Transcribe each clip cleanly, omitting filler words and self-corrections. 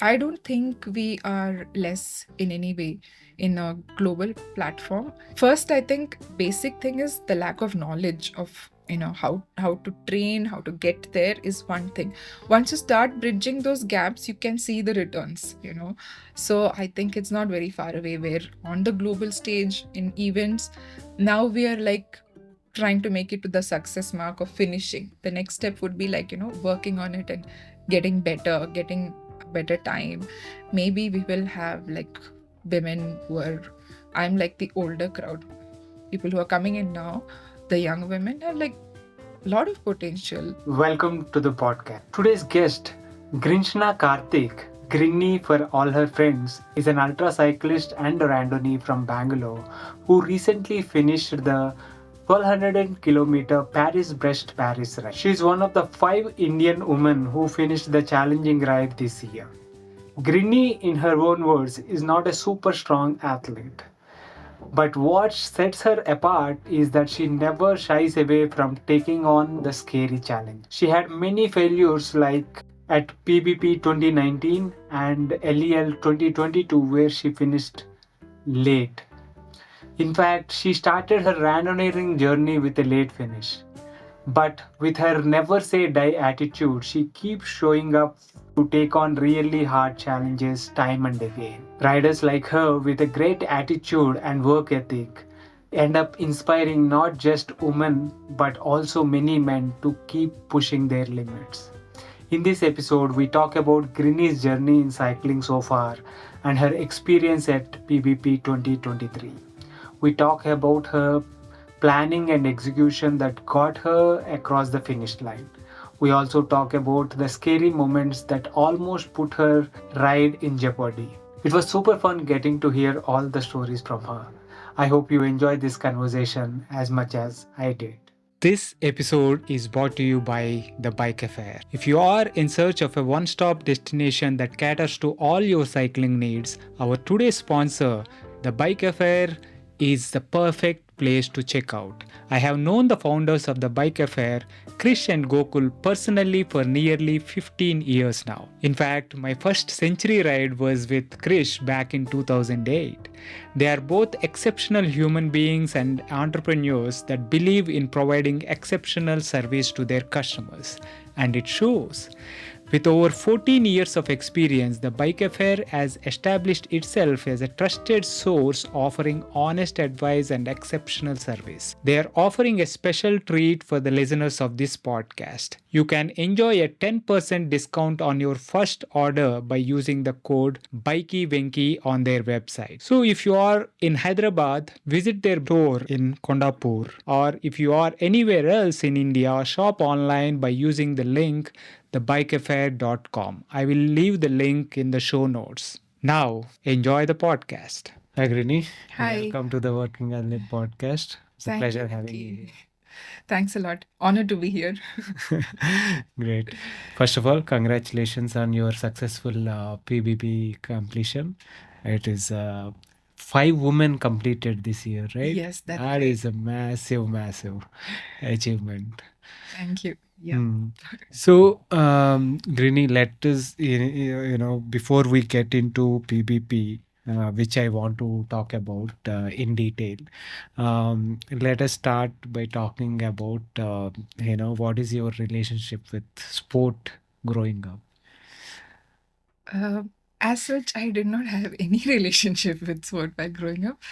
I don't think we are less in any way in a global platform. First, I think basic thing is the lack of knowledge of how to train, how to get there is one thing. Once you start bridging those gaps, you can see the returns. So I think it's not very far away where on the global stage in events, now we are like trying to make it to the success mark of finishing. The next step would be like working on it and getting better, getting a better time. Maybe we will have like women who are, I'm like the older crowd, people who are coming in now, the young women have like a lot of potential. Welcome to the podcast. Today's guest, Grinshina Karthik, Grinny for all her friends, is an ultra cyclist and a randonnee from Bangalore who recently finished the 1200 kilometer Paris Brest Paris ride. She is one of the 5 Indian women who finished the challenging ride this year. Grinny, in her own words, is not a super strong athlete. But what sets her apart is that she never shies away from taking on the scary challenge. She had many failures like at PBP 2019 and LEL 2022 where she finished late. In fact, she started her randonneuring journey with a late finish. But with her never say die attitude, she keeps showing up to take on really hard challenges time and again. Riders like her with a great attitude and work ethic end up inspiring not just women but also many men to keep pushing their limits. In this episode, we talk about Grinny's journey in cycling so far and her experience at PBP 2023. We talk about her planning and execution that got her across the finish line. We also talk about the scary moments that almost put her ride in jeopardy. It was super fun getting to hear all the stories from her. I hope you enjoyed this conversation as much as I did. This episode is brought to you by The Bike Affair. If you are in search of a one-stop destination that caters to all your cycling needs, our today's sponsor, The Bike Affair, is the perfect place to check out. I have known the founders of The Bike Affair, Krish and Gokul, personally for nearly 15 years now. In fact, my first century ride was with Krish back in 2008. They are both exceptional human beings and entrepreneurs that believe in providing exceptional service to their customers, and it shows. With over 14 years of experience, the Bike Affair has established itself as a trusted source offering honest advice and exceptional service. They are offering a special treat for the listeners of this podcast. You can enjoy a 10% discount on your first order by using the code BikeyWenky on their website. So if you are in Hyderabad, visit their store in Kondapur, or if you are anywhere else in India, shop online by using the link thebikeaffair.com. I will leave the link in the show notes. Now, enjoy the podcast. Hi, Grinny. Hi. Welcome to the Working Athlete podcast. It's a Thank pleasure you. having you. Thanks a lot. Honored to be here. Great. First of all, congratulations on your successful PBP completion. It is 5 women completed this year, right? Yes, that's That right. is a massive achievement. Thank you. Yeah. So, Grini, let us, before we get into PBP, which I want to talk about in detail, let us start by talking about, what is your relationship with sport growing up? As such, I did not have any relationship with sport while growing up.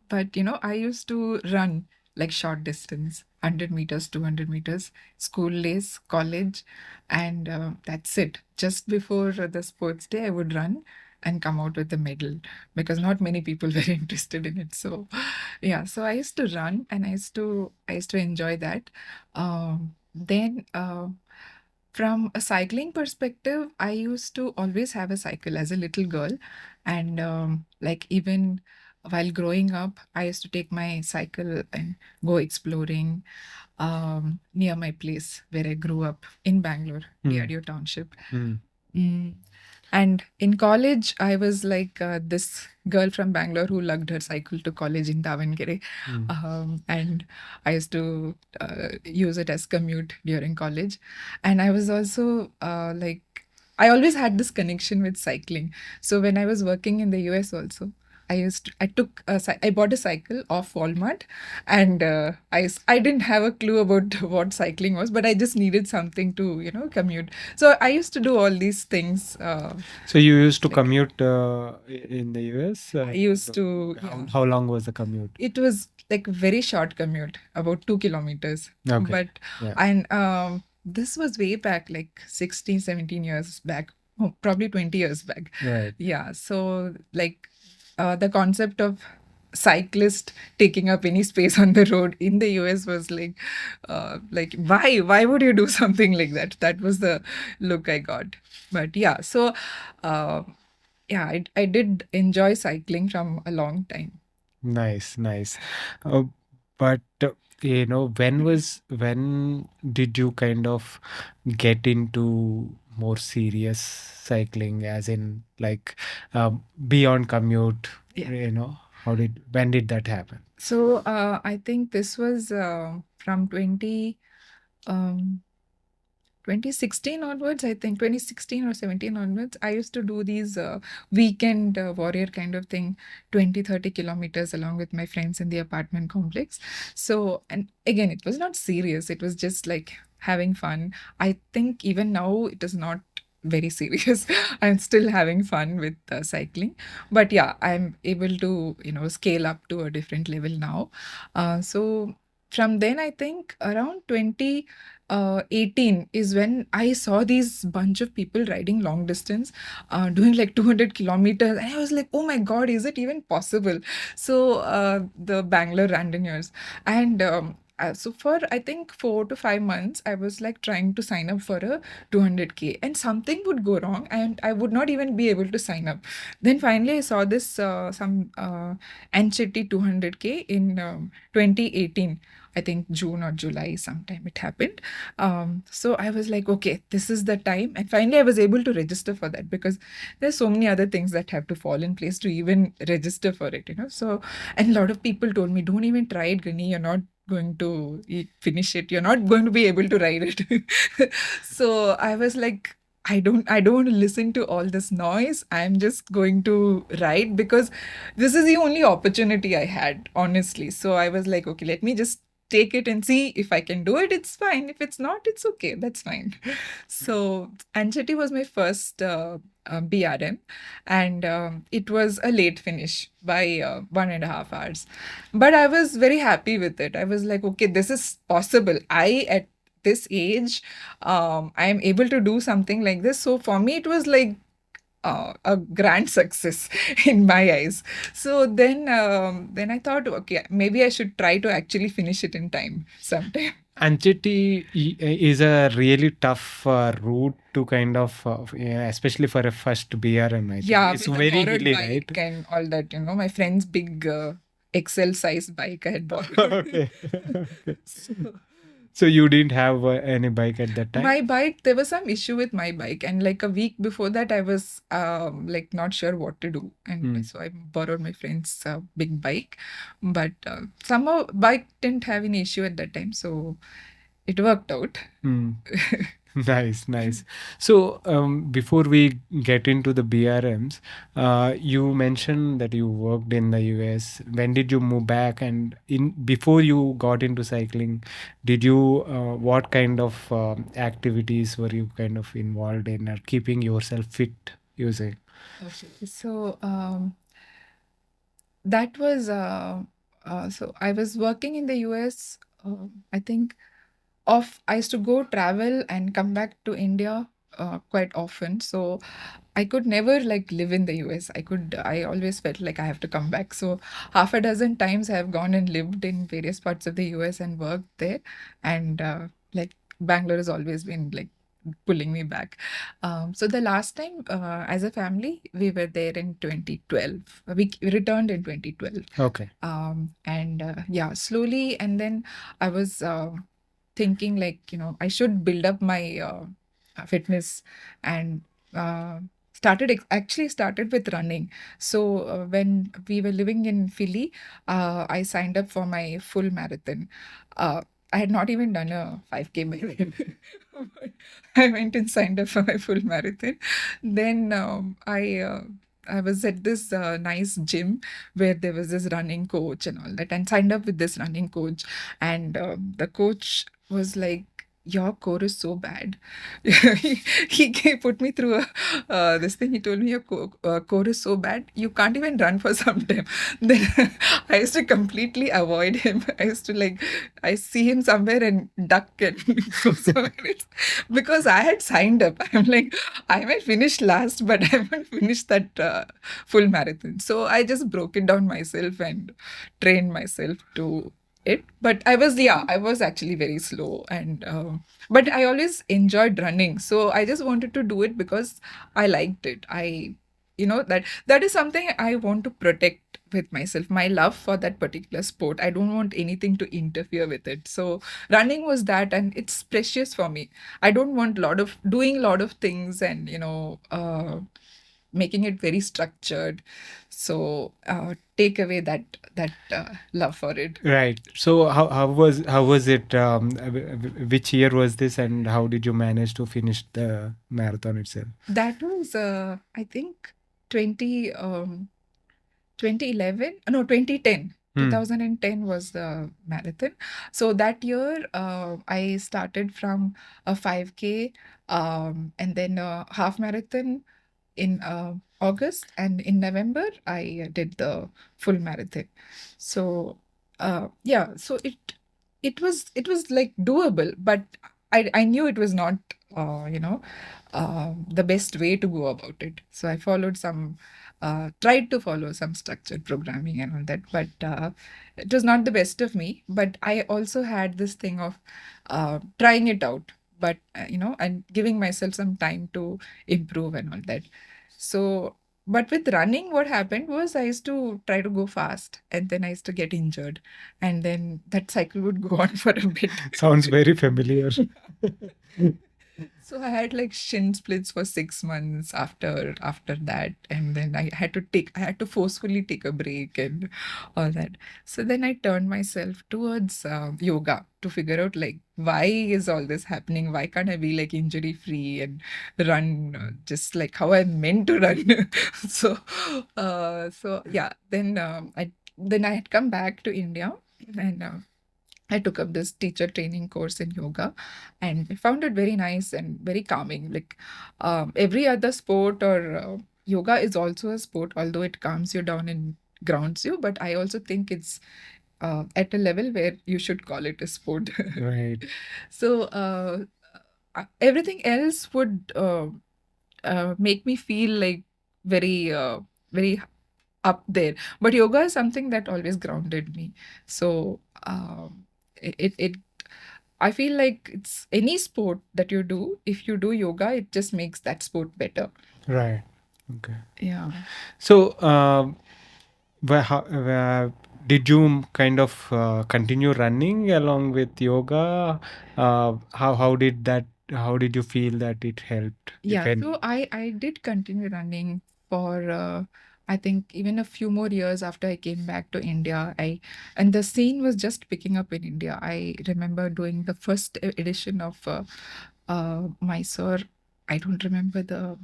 But I used to run like short distance, 100 meters, 200 meters, school days, college, and that's it. Just before the sports day, I would run and come out with a medal because not many people were interested in it. So, yeah. So I used to run and I used to enjoy that. Then. From a cycling perspective, I used to always have a cycle as a little girl. And like even while growing up, I used to take my cycle and go exploring near my place where I grew up in Bangalore, DRDO Township. Mm. And in college, I was like this girl from Bangalore who lugged her cycle to college in Davangere. And I used to use it as commute during college. And I was also like, I always had this connection with cycling. So when I was working in the US also, I bought a cycle off Walmart, and I didn't have a clue about what cycling was, but I just needed something to commute. So I used to do all these things. So you used to like commute in the US? I used to, How long was the commute? it was like a very short commute, about 2 kilometers. Okay. But Yeah. and this was way back, like 16, 17 years back, probably 20 years back. Right. Yeah. So like the concept of cyclist taking up any space on the road in the US was like why would you do something like that? That was the look I got. But yeah, so uh, yeah, I did enjoy cycling from a long time. Nice, nice. But when did you kind of get into more serious cycling, as in like beyond commute? Yeah. When did that happen? So I think this was from um, 2016 onwards. I think 2016 or 17 onwards, I used to do these weekend warrior kind of thing, 20-30 kilometers along with my friends in the apartment complex. So, and again, it was not serious. It was just like having fun. I think even now it is not very serious. I'm still having fun with cycling, but yeah, I'm able to scale up to a different level now. So from then, I think around 2018 is when I saw these bunch of people riding long distance, doing like 200 kilometers. And I was like, oh my God, is it even possible? So the Bangalore Randonneurs. And so for I think 4 to 5 months, I was like trying to sign up for a 200K, and something would go wrong and I would not even be able to sign up. Then finally I saw this some Ancheti 200K in 2018. I think June or July sometime it happened. So I was like, okay, this is the time. And finally I was able to register for that, because there's so many other things that have to fall in place to even register for it. So, and a lot of people told me, don't even try it, Grinny. You're not going to finish it. You're not going to be able to ride it. So I was like, I don't want to listen to all this noise. I'm just going to ride, because this is the only opportunity I had, honestly. So I was like, okay, let me just take it and see if I can do it. It's fine. If it's not, it's okay. That's fine. So Ancheti was my first BRM, and it was a late finish by 1.5 hours. But I was very happy with it. I was like, okay, this is possible. At this age, I am able to do something like this. So for me, it was like a grand success in my eyes. So then I thought, okay, maybe I should try to actually finish it in time sometime. Ancheti is a really tough route to kind of, especially for a first BRM. I think. Yeah, It's with a very borrowed hilly, bike right? and all that. My friend's big XL size bike I had borrowed. Okay. Okay. So you didn't have any bike at that time? My bike, there was some issue with my bike, and like a week before that, I was like not sure what to do, and so I borrowed my friend's big bike, but somehow bike didn't have any issue at that time, so it worked out. Nice, nice. So, before we get into the BRMs, you mentioned that you worked in the US. When did you move back? And before you got into cycling, did you what kind of activities were you kind of involved in, or keeping yourself fit using? Okay, so that was so I was working in the US. I think I used to go travel and come back to India quite often. So I could never like live in the US. I always felt like I have to come back. So half a dozen times I have gone and lived in various parts of the US and worked there. And like Bangalore has always been like pulling me back. So the last time as a family, we were there in 2012. We returned in 2012. Okay. And yeah, slowly. And then I was thinking like, I should build up my fitness, and actually started with running. So when we were living in Philly, I signed up for my full marathon. Uh, I had not even done a 5K by then. But I went and signed up for my full marathon. Then I was at this nice gym where there was this running coach and all that, and signed up with this running coach. And the coach was like, "Your core is so bad." He put me through this thing. He told me, "Your core is so bad, you can't even run for some time." Then I used to completely avoid him. I used to like, I see him somewhere and duck and go somewhere else because I had signed up. I'm like, I might finish last, but I won't finish that full marathon. So I just broke it down myself and trained myself to it. But I was actually very slow, and but I always enjoyed running. So I just wanted to do it because I liked it. That is something I want to protect with myself, my love for that particular sport. I don't want anything to interfere with it. So running was that, and it's precious for me. I don't want doing a lot of things and making it very structured. So take away that love for it. Right. So how was it? Which year was this, and how did you manage to finish the marathon itself? That was I think 2011, no, 2010. 2010 was the marathon. So that year, I started from a 5K, and then a half marathon in August, and in November I did the full marathon. So yeah, so it was like doable, but I knew it was not the best way to go about it. So I tried to follow some structured programming and all that, but it was not the best of me. But I also had this thing of trying it out, but and giving myself some time to improve and all that. So, but with running, what happened was I used to try to go fast, and then I used to get injured, and then that cycle would go on for a bit. Sounds very familiar. So I had like shin splits for 6 months after that, and then I had to forcefully take a break and all that. So then I turned myself towards yoga to figure out like why is all this happening? Why can't I be like injury free and run just like how I'm meant to run? So yeah. Then I had come back to India, and I took up this teacher training course in yoga, and I found it very nice and very calming. Like every other sport or yoga is also a sport, although it calms you down and grounds you. But I also think it's at a level where you should call it a sport. Right. So everything else would make me feel like very up there. But yoga is something that always grounded me. So it I feel like it's any sport that you do. If you do yoga, it just makes that sport better. Right. Okay. Yeah. So, did you kind of continue running along with yoga? How did that? How did you feel that it helped? if Yeah, any? so I did continue running for I think even a few more years after I came back to India. And the scene was just picking up in India. I remember doing the first edition of Mysore. I don't remember the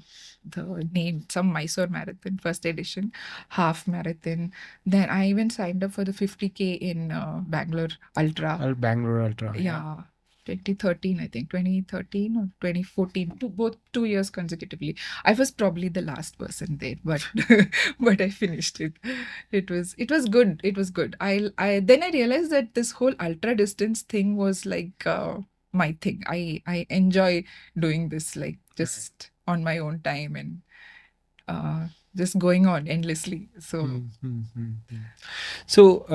name. Some Mysore marathon, first edition, half marathon. Then I even signed up for the 50K in Bangalore Ultra. Bangalore Ultra. Yeah. 2013, I think 2013 or 2014, both 2 years consecutively. I was probably the last person there, but but I finished it. It was good. It was good. I then I realized that this whole ultra distance thing was like my thing. I enjoy doing this like just on my own time and just going on endlessly. So So,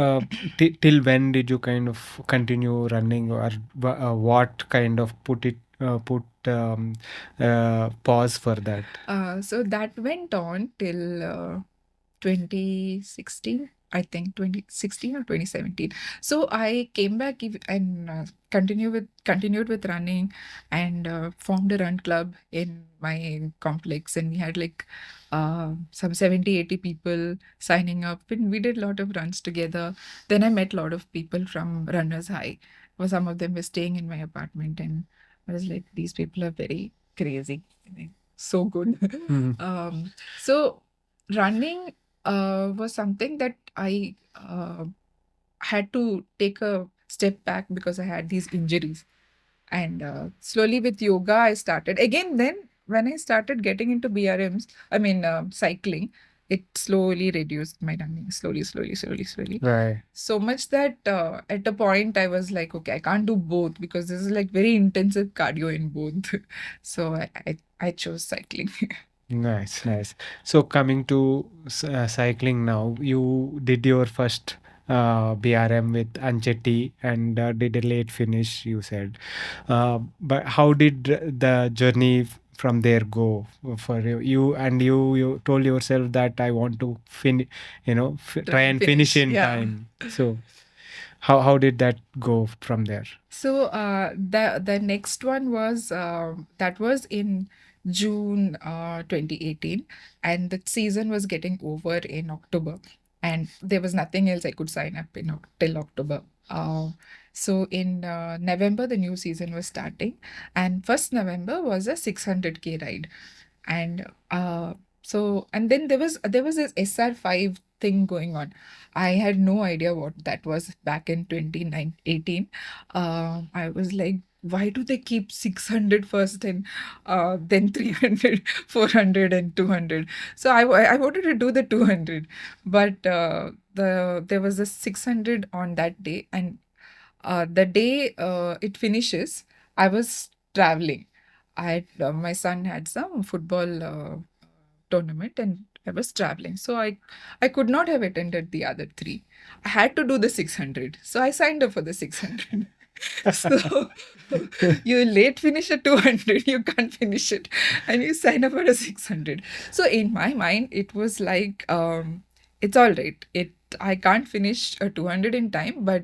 till when did you kind of continue running, or what kind of put pause for that? so that went on till 2016, I think 2016 or 2017. So I came back and continued with running, and formed a run club in my complex, and we had like some 70-80 people signing up, and we did a lot of runs together. Then I met a lot of people from Runners High some of them were staying in my apartment, and I was like, these people are very crazy, like, so good. So running was something that I had to take a step back because I had these injuries. And slowly with yoga, I started again. Then when I started getting into BRMs, I mean cycling, it slowly reduced my running, slowly. Right. So much that at a point I was like, okay, I can't do both because this is like very intensive cardio in both. So I chose cycling. Nice, nice. So coming to cycling now, you did your first BRM with Anchetti and did a late finish, you said. But how did the journey from there go for you? You told yourself that I want to try and finish in Yeah. time. So how did that go from there? So the next one was that was in June 2018, and the season was getting over in October, and there was nothing else I could sign up in till October. So in November the new season was starting, and first November was a 600K ride, and and then there was this SR5 thing going on. I had no idea what that was back in 2018. I was like, why do they keep 600 first and then 300, 400 and 200? So I wanted to do the 200, but there was a 600 on that day, and the day it finishes, I was traveling. My son had some football tournament, and I was traveling, so I could not have attended the other three. I had to do the 600, so I signed up for the 600. So you late finish a 200, you can't finish it, and you sign up for a 600. So in my mind, it was like, it's all right. I can't finish a 200 in time, but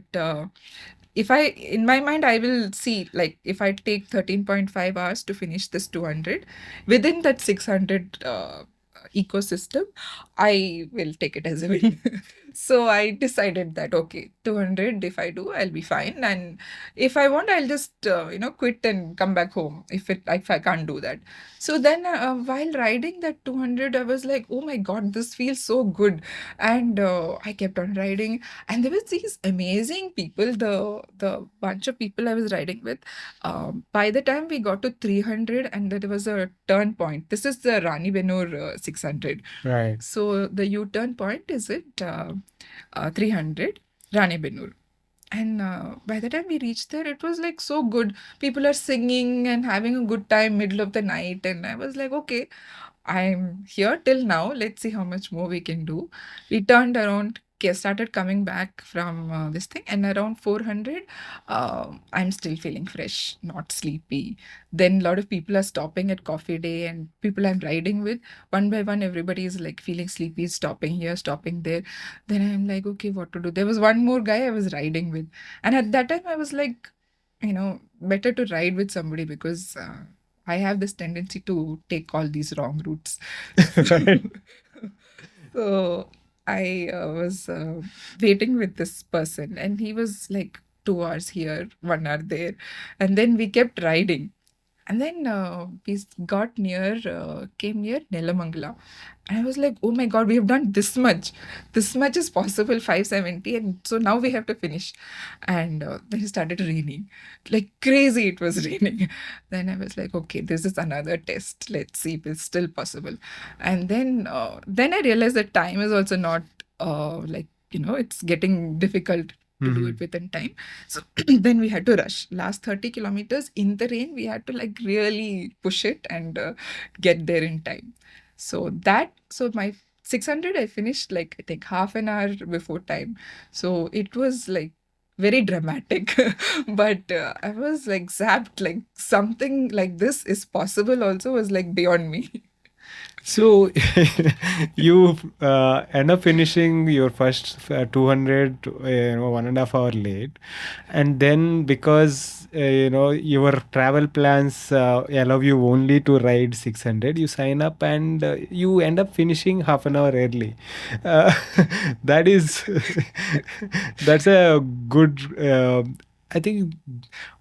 if I, in my mind, I will see, like, if I take 13.5 hours to finish this 200 within that 600 ecosystem, I will take it as a win. So I decided that, okay, 200, if I do, I'll be fine. And if I want, I'll just, quit and come back home if I can't do that. So then while riding that 200, I was like, oh my God, this feels so good. And I kept on riding, and there was these amazing people, the bunch of people I was riding with. By the time we got to 300, and there was a turn point. This is the Rani Benur 600. Right. So the U-turn point is at 300 Rani Benur. And by the time we reached there, it was like so good. People are singing and having a good time middle of the night. And I was like, okay, I'm here till now. Let's see how much more we can do. We turned around, started coming back from this thing, and around 400, I'm still feeling fresh, not sleepy. Then a lot of people are stopping at coffee day, and people I'm riding with, one by one, everybody is like feeling sleepy, stopping here, stopping there. Then I'm like, okay, what to do? There was one more guy I was riding with, and at that time I was like, better to ride with somebody because I have this tendency to take all these wrong routes. Right. So I was waiting with this person, and he was like 2 hours here, 1 hour there. And then we kept riding. And then we came near Nelamangala. And I was like, oh my God, we have done this much. This much is possible, 570. And so now we have to finish. And then it started raining. Like crazy, it was raining. Then I was like, okay, this is another test. Let's see if it's still possible. And then I realized that time is also not it's getting difficult to do it within time. So then we had to rush. Last 30 kilometers in the rain, we had to like really push it and get there in time. So my 600, I finished like, I think, half an hour before time. So it was like very dramatic. But I was like zapped, like something like this is possible also was like beyond me. So you end up finishing your first 200, 1.5 hour late, and then because your travel plans allow you only to ride 600, you sign up and you end up finishing half an hour early. That is that's a good I think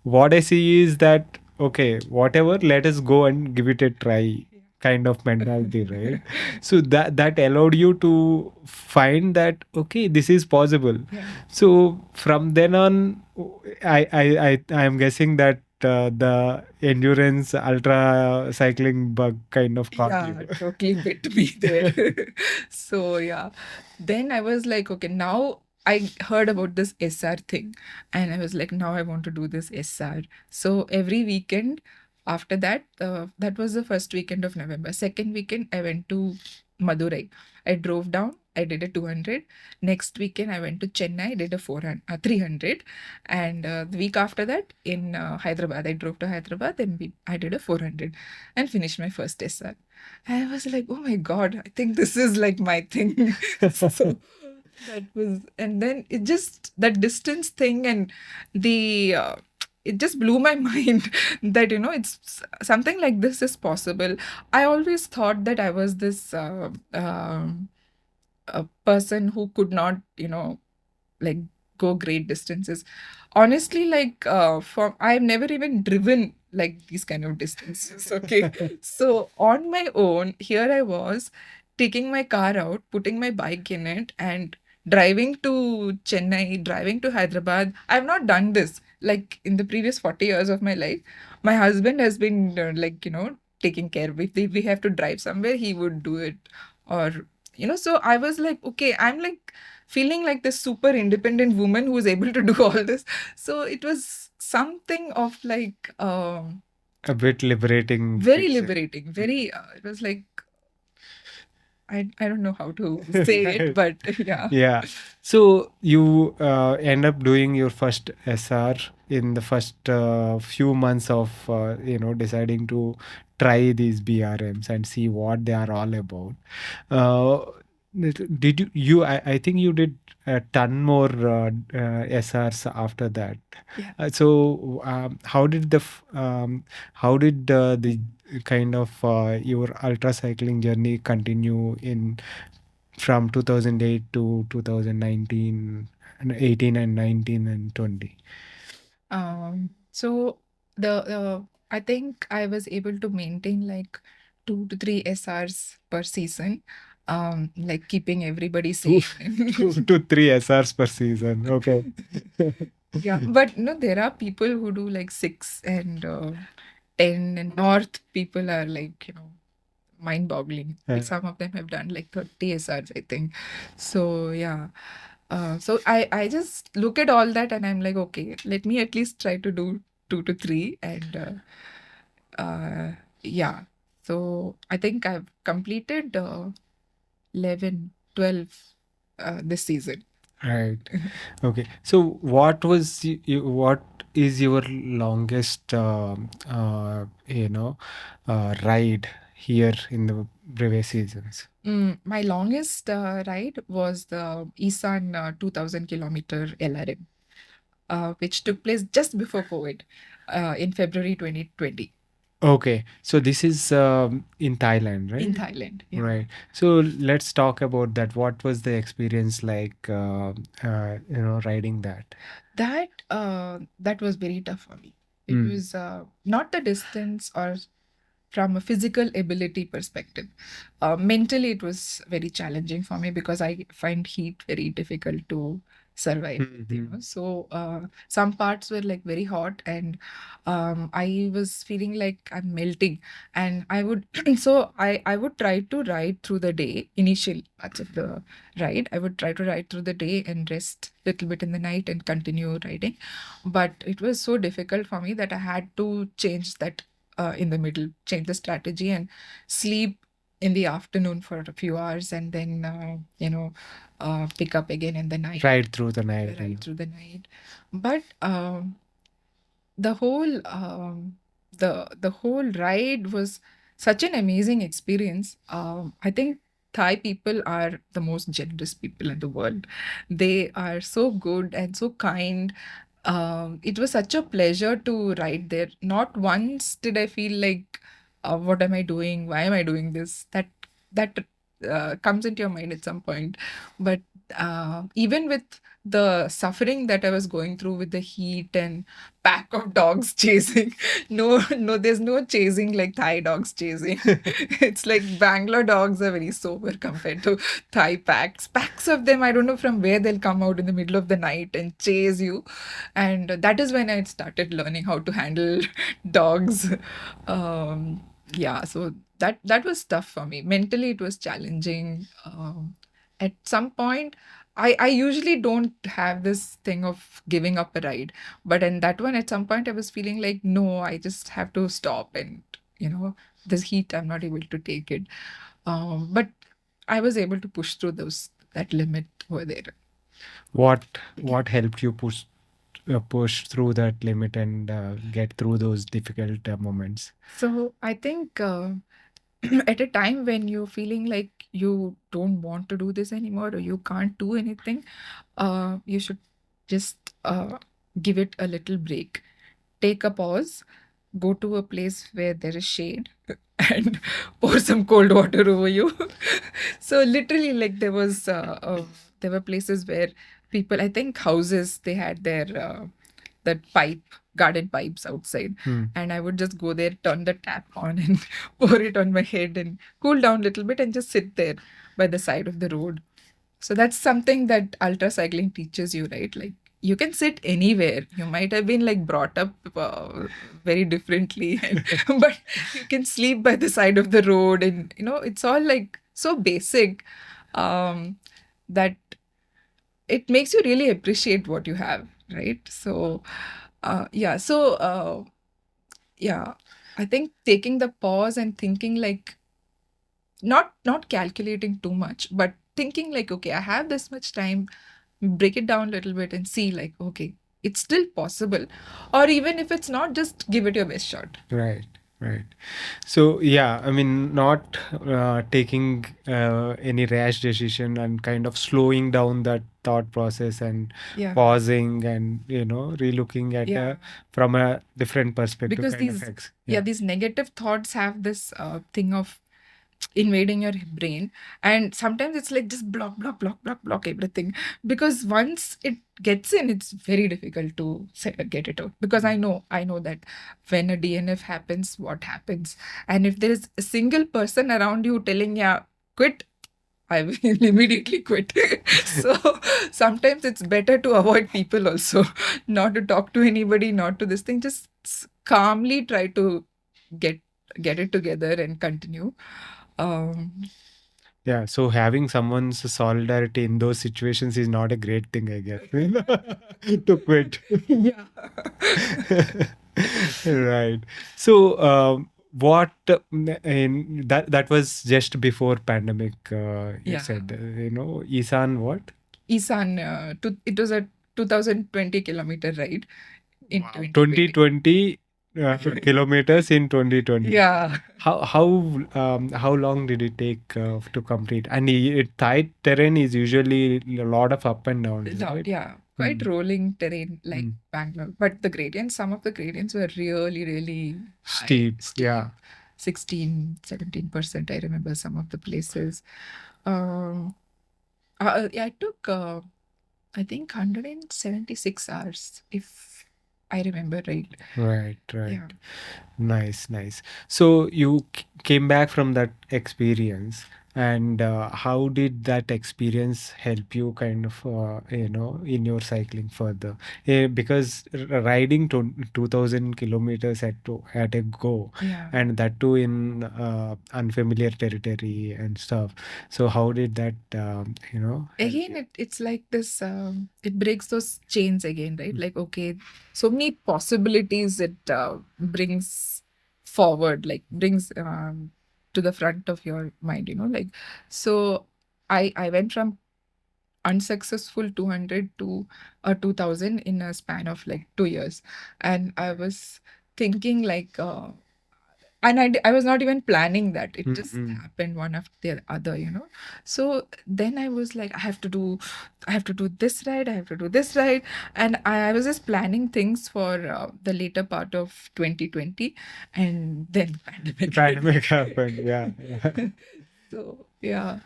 what I see is that, okay, whatever, let us go and give it a try kind of mentality, right? So that allowed you to find that, okay, this is possible. Yeah. So from then on, I am guessing that the endurance ultra cycling bug kind of caught Yeah, you. totally bit me there. So yeah, then I was like, okay, now I heard about this SR thing, and I was like, now I want to do this SR. So every weekend after that, that was the first weekend of November. Second weekend, I went to Madurai. I drove down. I did a 200. Next weekend, I went to Chennai. I did a 400, 300. And the week after that, in Hyderabad, I drove to Hyderabad. Then I did a 400 and finished my first SR. And I was like, oh my God, I think this is like my thing. So that was, and then it just, that distance thing and it just blew my mind that, it's something like this is possible. I always thought that I was this a person who could not, like go great distances. Honestly, like for I've never even driven like these kind of distances. Okay. So on my own, here I was taking my car out, putting my bike in it, and driving to Chennai, driving to Hyderabad. I've not done this like in the previous 40 years of my life. My husband has been like, taking care. If we have to drive somewhere, he would do it. Or, so I was like, okay, I'm like feeling like this super independent woman who is able to do all this. So it was something of like A bit liberating. very liberating. Very, it was like, I don't know how to say it, but yeah. Yeah. So you end up doing your first SR in the first few months of deciding to try these BRMs and see what they are all about. Uh, did I think you did a ton more SRs after that. Yeah. So how did the kind of your ultra cycling journey continue in from 2008 to 2019 and 18 and 19 and 20? So the I think I was able to maintain like 2 to 3 SRs per season, like keeping everybody safe. 2 to 3 SRs per season. Okay. Yeah, but no, there are people who do like 6 and 10, and North people are like, mind-boggling. Uh, Some of them have done like 30 SRs, I think. So yeah. So I just look at all that and I'm like, okay, let me at least try to do 2 to 3 and yeah. So I think I've completed 11, 12 this season. Right. Okay. So what is your longest ride here in the Brevet seasons? My longest ride was the ISAN 2000 kilometer LRM, which took place just before COVID in February 2020 Okay. So this is in Thailand, in right? Thailand. Yeah. Right. So let's talk about that. What was the experience like, riding that? That was very tough for me. It was not the distance or from a physical ability perspective. Mentally, it was very challenging for me because I find heat very difficult to survive. So some parts were like very hot, and I was feeling like I'm melting. And I would so I would try to ride through the day. Initial parts of the ride, I would try to ride through the day and rest a little bit in the night and continue riding. But it was so difficult for me that I had to change that in the middle, change the strategy and sleep in the afternoon for a few hours and then, pick up again in the night. Ride through the night. Ride through the night. But the whole the whole ride was such an amazing experience. I think Thai people are the most generous people in the world. They are so good and so kind. It was such a pleasure to ride there. Not once did I feel like, what am I doing? Why am I doing this? That comes into your mind at some point. But even with the suffering that I was going through with the heat and pack of dogs chasing, no, there's no chasing like Thai dogs chasing. It's like Bangalore dogs are very sober compared to Thai packs of them. I don't know from where they'll come out in the middle of the night and chase you. And that is when I started learning how to handle dogs. Yeah, so that was tough for me. Mentally, it was challenging. At some point, I usually don't have this thing of giving up a ride, but in that one, at some point, I was feeling like, no, I just have to stop, and this heat, I'm not able to take it. But I was able to push through that limit over there. What helped you push through that limit and get through those difficult moments? So I think at a time when you're feeling like you don't want to do this anymore or you can't do anything, you should just give it a little break. Take a pause, go to a place where there is shade and pour some cold water over you. So literally, like there were places where people, I think houses, they had their that garden pipes outside, and I would just go there, turn the tap on, and pour it on my head and cool down a little bit, and just sit there by the side of the road. So that's something that ultra cycling teaches you, right? Like you can sit anywhere. You might have been like brought up very differently, but you can sleep by the side of the road, and it's all like so basic that it makes you really appreciate what you have, right? So yeah, I think taking the pause and thinking like not calculating too much, but thinking like, okay, I have this much time, break it down a little bit and see like, okay, it's still possible. Or even if it's not, just give it your best shot. Right. So yeah, I mean, not taking any rash decision and kind of slowing down that thought process and Yeah. pausing and relooking at from a different perspective. Because these negative thoughts have this thing of invading your brain, and sometimes it's like just block everything, because once it gets in, it's very difficult to get it out. Because I know that when a DNF happens, what happens, and if there is a single person around you telling, yeah, quit, I will immediately quit. So sometimes it's better to avoid people also, not to talk to anybody, not to this thing, just calmly try to get it together and continue. Yeah, so having someone's solidarity in those situations is not a great thing, I guess, to quit. Yeah. Right. So, what that was just before pandemic, you said, ISAN what? ISAN, it was a 2020 kilometer ride in 2020 kilometers in 2020. Yeah. How long did it take to complete? And tight terrain is usually a lot of up and down, right? Yeah, quite rolling terrain like Bangalore, but some of the gradients were really, really steep. Yeah. 16-17%. I remember some of the places. I took I think 176 hours, if I remember right. Right. Yeah. Nice. So you came back from that experience, and how did that experience help you kind of, in your cycling further? Because riding 2,000 kilometers at a go, and that too in unfamiliar territory and stuff. So how did that, Again, it's like this, it breaks those chains again, right? Like, okay, so many possibilities it brings forward, like brings to the front of your mind, like, so I went from unsuccessful 200 to a 2000 in a span of like 2 years. And I was thinking like, and I was not even planning that. It just happened one after the other, So then I was like, I have to do this ride, I have to do this ride. And I was just planning things for the later part of 2020. And then pandemic happened. Yeah. So yeah,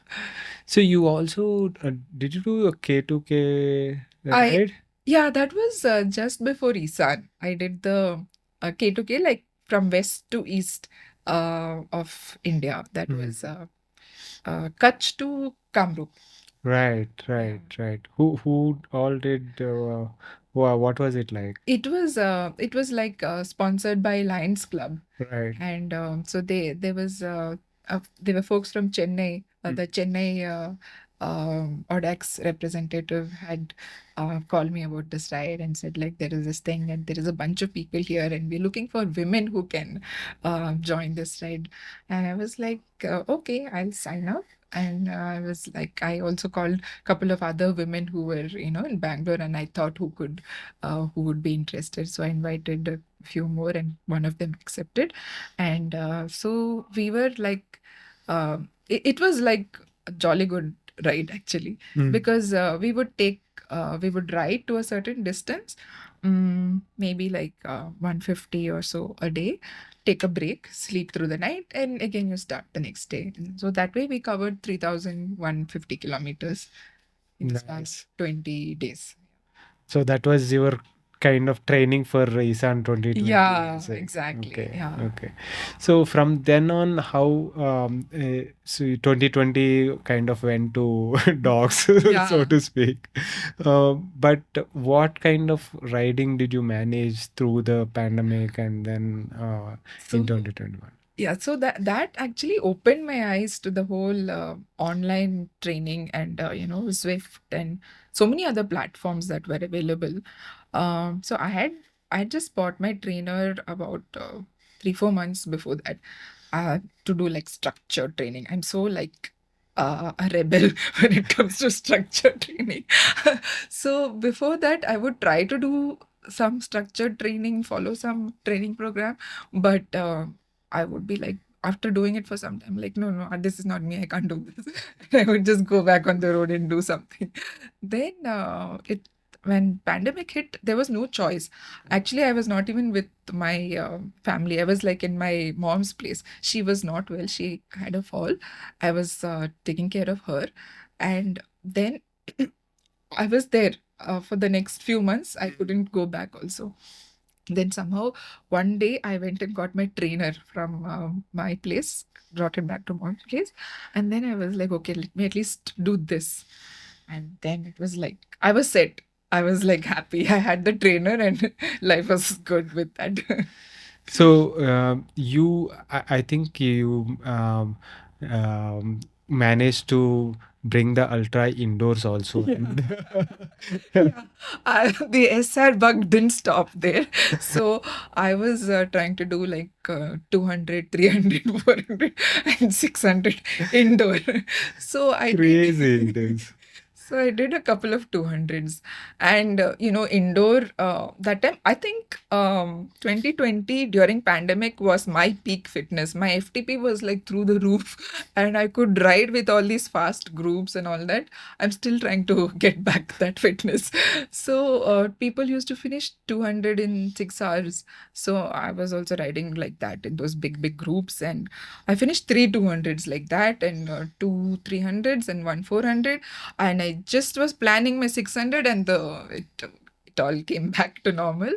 So you also did you do a K2K I ride? yeah, that was just before ISAN. I did the K2K, like from west to east of India. That was Kutch to Kamrup. Right, Yeah. right. Who all did? What was it like? It was like sponsored by Lions Club. Right. And so there were folks from Chennai. The Chennai Odex representative had called me about this ride and said, like, there is this thing and there is a bunch of people here and we're looking for women who can join this ride. And I was like, okay, I'll sign up. And I was like, I also called a couple of other women who were, in Bangalore, and I thought who would be interested. So I invited a few more, and one of them accepted. And so we were like, it was like a jolly good ride actually, because we would ride to a certain distance, maybe like 150 or so a day, take a break, sleep through the night, and again you start the next day. And so that way we covered 3,150 kilometers in the span of 20 days. So that was your kind of training for ISAN 2020. Yeah, is it? exactly. Okay. Yeah. Okay. So from then on, how so 2020 kind of went to dogs, so Yeah. to speak. But what kind of riding did you manage through the pandemic and then in So 2021? yeah, so that actually opened my eyes to the whole online training and Zwift and so many other platforms that were available. So I had just bought my trainer about 3-4 months before that to do like structured training. I'm so like a rebel when it comes to structured training. So before that, I would try to do some structured training, follow some training program, but I would be like, after doing it for some time, like, no, this is not me. I can't do this. I would just go back on the road and do something. Then when pandemic hit, there was no choice. Actually, I was not even with my family. I was like in my mom's place. She was not well. She had a fall. I was taking care of her, and then I was there for the next few months. I couldn't go back also. Then somehow one day I went and got my trainer from my place, brought him back to mom's place, and then I was like, okay, let me at least do this. And then it was like I was set. I was like happy. I had the trainer, and life was good with that. So I think you managed to bring the ultra indoors also. Yeah. The SR bug didn't stop there. So I was trying to do like 200, 300, 400, and 600 indoor. So I Crazy it did. is. So I did a couple of 200s, and indoor that time I think 2020 during pandemic was my peak fitness. My FTP was like through the roof, and I could ride with all these fast groups and all that. I'm still trying to get back that fitness. So people used to finish 200 in 6 hours. So I was also riding like that in those big groups, and I finished 3 200s like that, and 2 300s and 1 400, and I just was planning my 600, and it all came back to normal.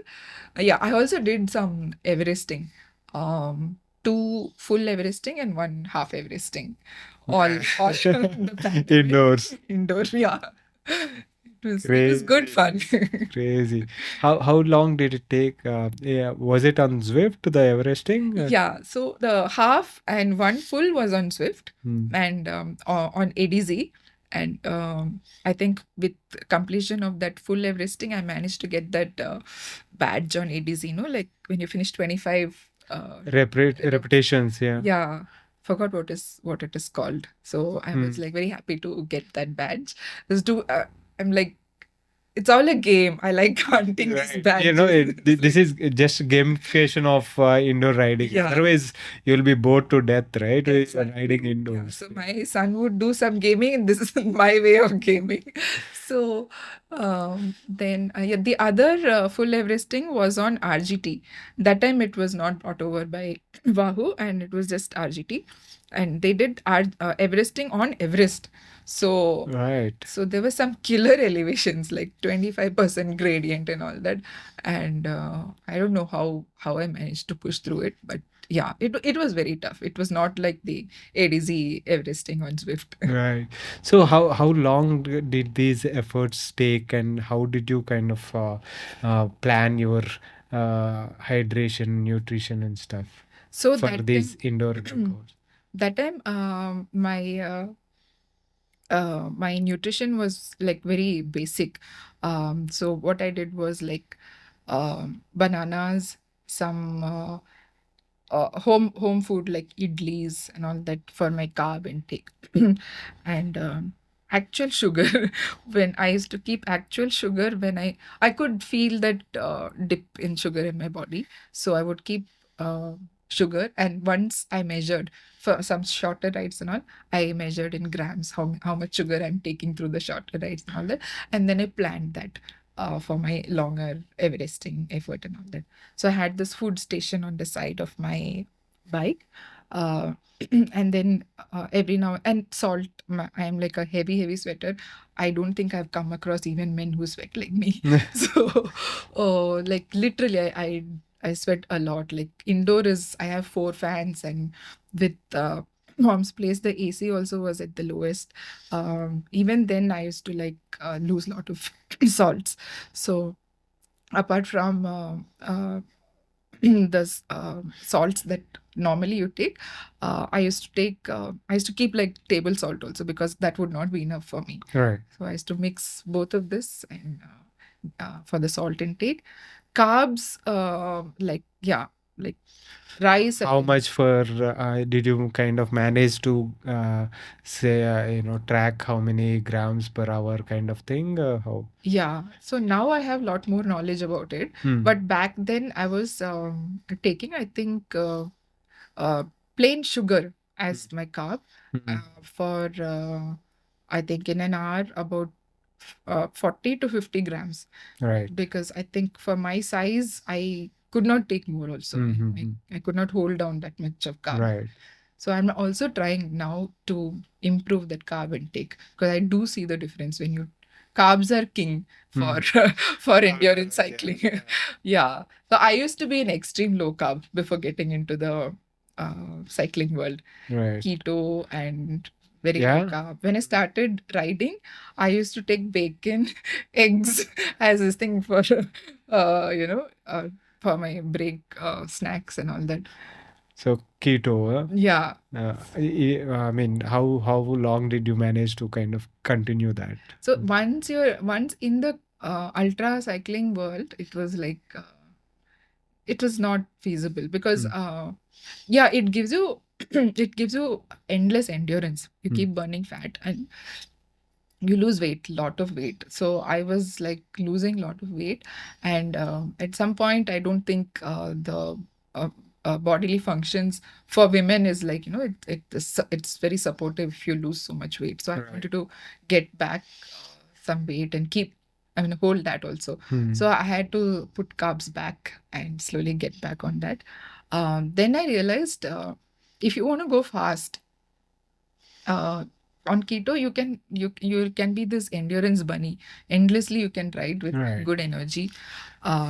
Yeah, I also did some Everesting, 2 full Everesting and 1 half Everesting, all the pandemic. Indoors. Indoor, yeah. It was good fun. Crazy. How long did it take? Yeah, was it on Zwift, the Everesting? Yeah, so the half and 1 full was on Swift Hmm. and on ADZ. And I think with completion of that full Everesting, I managed to get that badge on ADZ, like when you finish 25 Reputations, yeah. yeah, forgot what it is called. So I was like very happy to get that badge. I'm like, it's all a game. I like hunting these badges. This is just gamification of indoor riding. Yeah. Otherwise, you'll be bored to death, right? Exactly. Riding Yeah, indoors. so my son would do some gaming, and this is my way of gaming. So then yeah, the other full Everesting was on RGT. That time it was not brought over by Wahoo, and it was just RGT. and they did everesting on Everest. So Right. so there were some killer elevations, like 25% gradient and all that. And I don't know how I managed to push through it, but yeah, it was very tough. It was not like the ADZ Everesting on Zwift. Right. So how long did these efforts take, and how did you kind of plan your hydration, nutrition, and stuff So for that these time, indoor workouts? that time, my nutrition was like very basic. So what I did was like bananas, some home food like idlis and all that for my carb intake, and actual sugar. When I used to keep actual sugar, when I could feel that dip in sugar in my body, so I would keep sugar. And once I measured for some shorter rides and all, I measured in grams how much sugar I'm taking through the shorter rides and all that, and then I planned that for my longer Everesting effort and all that. So I had this food station on the side of my bike. Uh, and then every now and salt. I am like a heavy sweater. I don't think I've come across even men who sweat like me. So, like literally, I sweat a lot. Like indoor is I have 4 fans, and with mom's place the AC also was at the lowest. Even then I used to like lose a lot of salts. So apart from the salts that normally you take, I used to keep like table salt also, because that would not be enough for me. Right. So I used to mix both of this, and for the salt intake. Carbs, like rice. How much for did you kind of manage to say track how many grams per hour kind of thing? How? Yeah, so now I have a lot more knowledge about it. But back then I was taking, I think, uh, plain sugar as my carb for, I think, in an hour about 40 to 50 grams. Right. Because I think for my size, I could not take more also. I could not hold down that much of carb. Right. So I'm also trying now to improve that carb intake, because I do see the difference when you carbs are king for for endurance cycling. Yeah. So I used to be an extreme low carb before getting into the cycling world. Right. Keto and very Yeah. low carb. When I started riding, I used to take bacon, eggs as this thing for for my break snacks and all that. So keto. Yeah. I mean, how long did you manage to kind of continue that? So once in the ultra cycling world, it was like it was not feasible, because yeah, it gives you it gives you endless endurance. You keep burning fat and you lose weight, lot of weight. So I was like losing lot of weight, and at some point I don't think the bodily functions for women is like, it's very supportive if you lose so much weight. So I wanted to get back some weight and hold that also. So I had to put carbs back and slowly get back on that. Then I realized if you want to go fast, on keto you can be this endurance bunny. Endlessly you can ride with good energy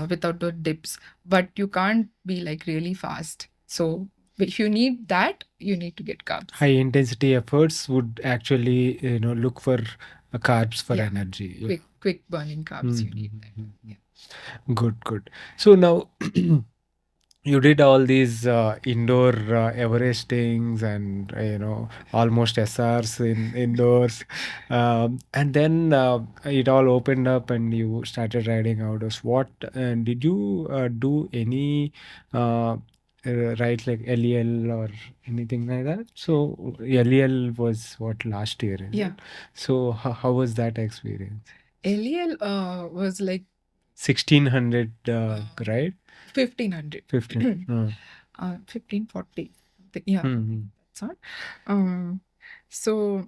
without the dips, but you can't be like really fast. So if you need that, you need to get carbs. High intensity efforts would actually look for carbs for energy. Quick burning carbs, you need that. Yeah. Good. So now you did all these indoor Everestings and almost SRs in indoors, and then it all opened up and you started riding outdoors. What did you do any rides like LEL or anything like that? So LEL was what, last year? Is it? So how was that experience? LEL was like 1600, right? 1500. 1540. Yeah. That's all. So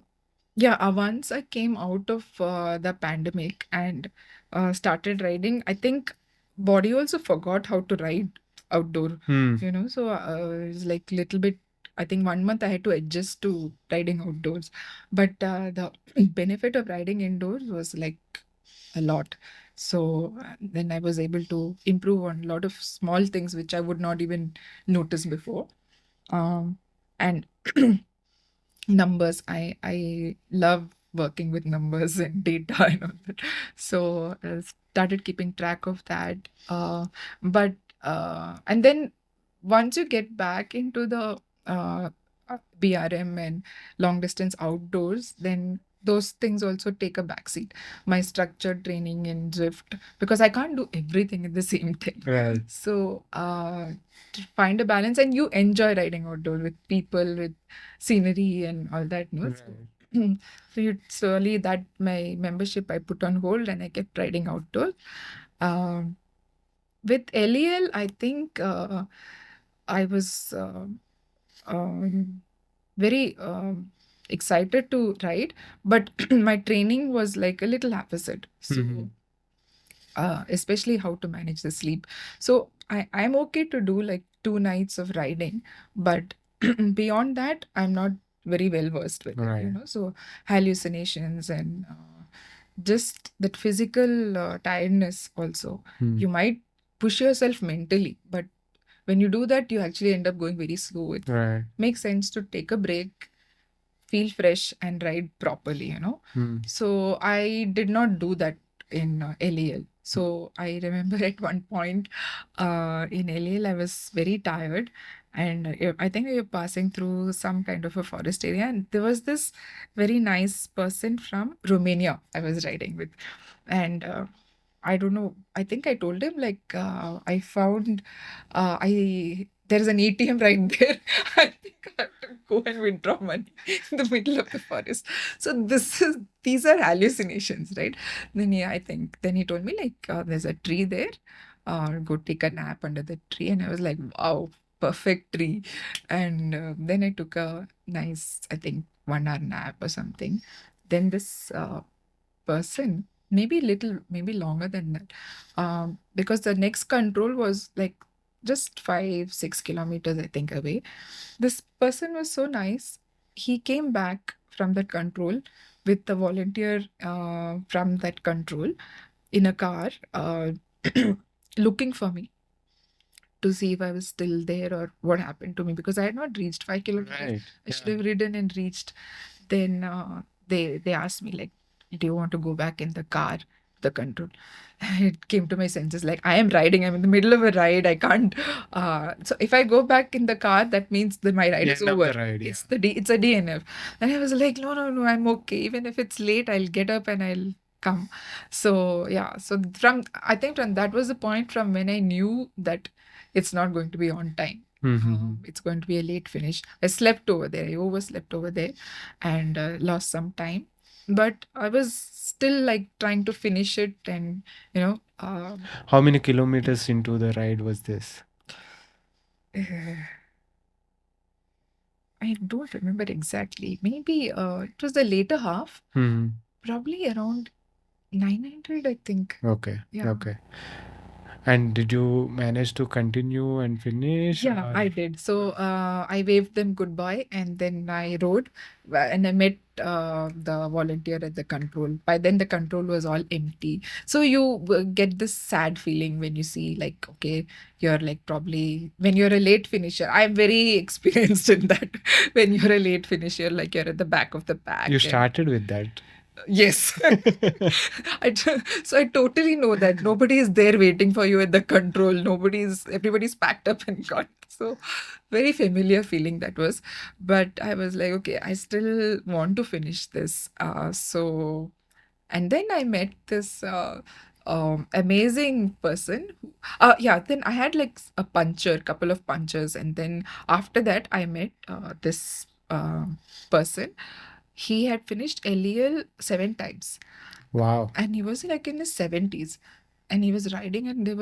yeah, once I came out of the pandemic and started riding, I think body also forgot how to ride outdoor. So it was like little bit I think 1 month I had to adjust to riding outdoors. But the benefit of riding indoors was like a lot. So then I was able to improve on a lot of small things which I would not even notice before. And numbers, I love working with numbers and data and all that. So I started keeping track of that. But and then once you get back into the BRM and long distance outdoors, then those things also take a backseat. My structured training in Zwift, because I can't do everything at the same time. Right. So to find a balance, and you enjoy riding outdoor with people, with scenery and all that. No? Right. So you slowly, that my membership I put on hold and I kept riding outdoors. With LEL, I think I was very excited to ride, but my training was like a little opposite. So especially how to manage the sleep. So I'm okay to do like 2 nights of riding, but beyond that, I'm not very well versed with it, you Right. know. So hallucinations and just that physical tiredness also. You might push yourself mentally, but when you do that, you actually end up going very slow. It Right. makes sense to take a break, feel fresh, and ride properly, you know. So I did not do that in LEL. So I remember at one point in LEL, I was very tired, and I think we were passing through some kind of a forest area, and there was this very nice person from Romania I was riding with, and I don't know. I think I told him like I found I there's an ATM right there. I think I have to go and withdraw money in the middle of the forest. So these are hallucinations, right? Then yeah, I think then he told me like there's a tree there. Go take a nap under the tree, and I was like, wow, perfect tree. And then I took a nice, I think 1 hour nap or something. Then this person, maybe little, maybe longer than that, because the next control was like just 5-6 kilometers I think away. This person was so nice. He came back from that control with the volunteer from that control in a car, looking for me to see if I was still there or what happened to me, because I had not reached 5 kilometers. Right. I should have ridden and reached. Then they asked me like, do you want to go back in the car, the control? It came to my senses like I am riding. I'm in the middle of a ride. I can't. So if I go back in the car, that means that my ride is End of over. the ride, It's it's a DNF. And I was like, no, no, no, I'm okay. Even if it's late, I'll get up and I'll come. So yeah. So I think from that was the point from when I knew that it's not going to be on time. It's going to be a late finish. I slept over there. I overslept over there and lost some time. But I was still like trying to finish it, and you know, How many kilometers into the ride was this? I don't remember exactly. Maybe it was the later half, probably around 900, I think. Okay. Yeah. Okay. And did you manage to continue and finish? Yeah, I did. So I waved them goodbye and then I rode and I met the volunteer at the control. By then, the control was all empty. So you get this sad feeling when you see, like, okay, you're like probably when you're a late finisher. I'm very experienced in that. When you're a late finisher, like you're at the back of the pack. You started with that. Yes. So I totally know that nobody is there waiting for you at the control. Everybody's packed up and gone. So very familiar feeling that was. But I was like, okay, I still want to finish this. And then I met this amazing person. Yeah, then I had like a couple of punchers. And then after that, I met this person. He had finished LEL 7 times. Wow. And he was like in his 70s. And he was riding, and he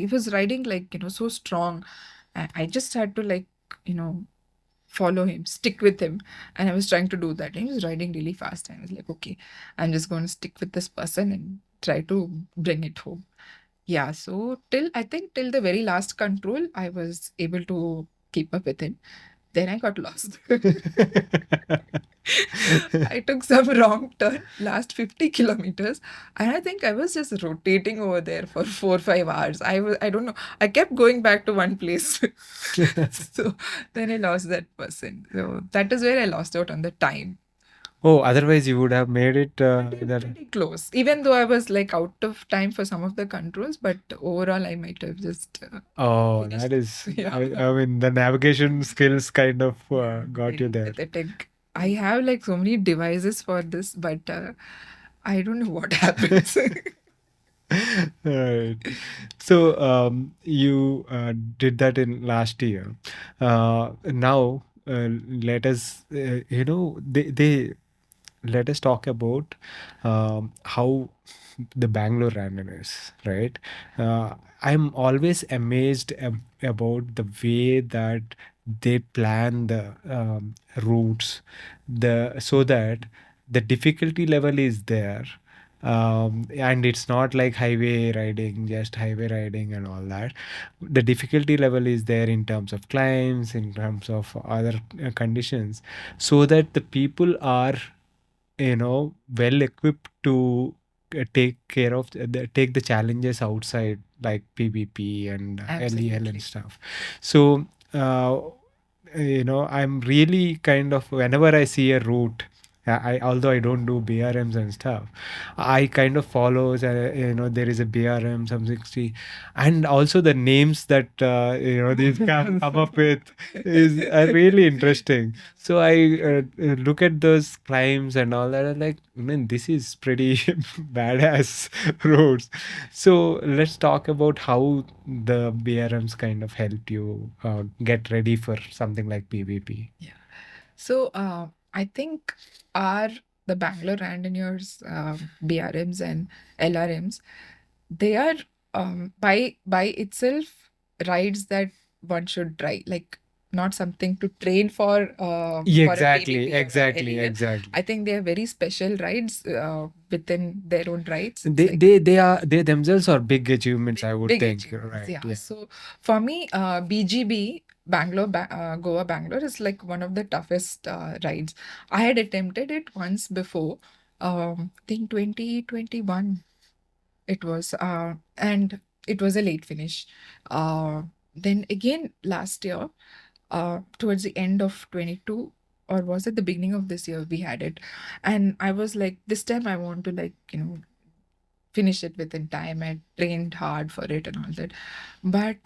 was riding like, so strong. I just had to like, follow him, stick with him. And I was trying to do that. And he was riding really fast. And I was like, okay, I'm just going to stick with this person and try to bring it home. Yeah, so I think till the very last control, I was able to keep up with him. Then I got lost. I took some wrong turn last 50 kilometers, and I think I was just rotating over there for 4 or 5 hours. I don't know. I kept going back to one place. So then I lost that person. So that is where I lost out on the time. Oh, otherwise you would have made it. Pretty close, even though I was like out of time for some of the controls, but overall I might have just Oh, finished. that is. Yeah. I mean, the navigation skills kind of got you there. Pathetic. I have like so many devices for this, but I don't know what happens. Right. So you did that in last year. Now let us, they let us talk about how the Bangalore Randonneurs, right? I'm always amazed about the way that they plan the routes, so that the difficulty level is there, and it's not like highway riding, just highway riding and all that. The difficulty level is there in terms of climbs, in terms of other conditions, so that the people are well equipped to take care of take the challenges outside, like PBP and LEL Absolutely. and stuff. So I'm really kind of, whenever I see a route, although I don't do BRMs and stuff, I kind of follows. There is a BRM some 60, and also the names that these come up with is really interesting. So I look at those climbs and all that. I'm like, man, this is pretty badass roads. So let's talk about how the BRMs kind of helped you get ready for something like PVP. Yeah. So I think the Bangalore Randonneurs, BRMs and LRMs, they are by itself rides that one should try. Like not something to train for Yeah, for a exactly, PBP or a exactly, LEL. exactly. I think they are very special rides within their own rides. It's They like they themselves are big achievements, I would big think, achievements. right? Yeah. Yeah. So for me, BGB Goa Bangalore is like one of the toughest rides. I had attempted it once before. I think 2021 it was, and it was a late finish. Then again last year, towards the end of 22, or was it the beginning of this year, we had it, and I was like, this time I want to like finish it within time. I trained hard for it and all that. But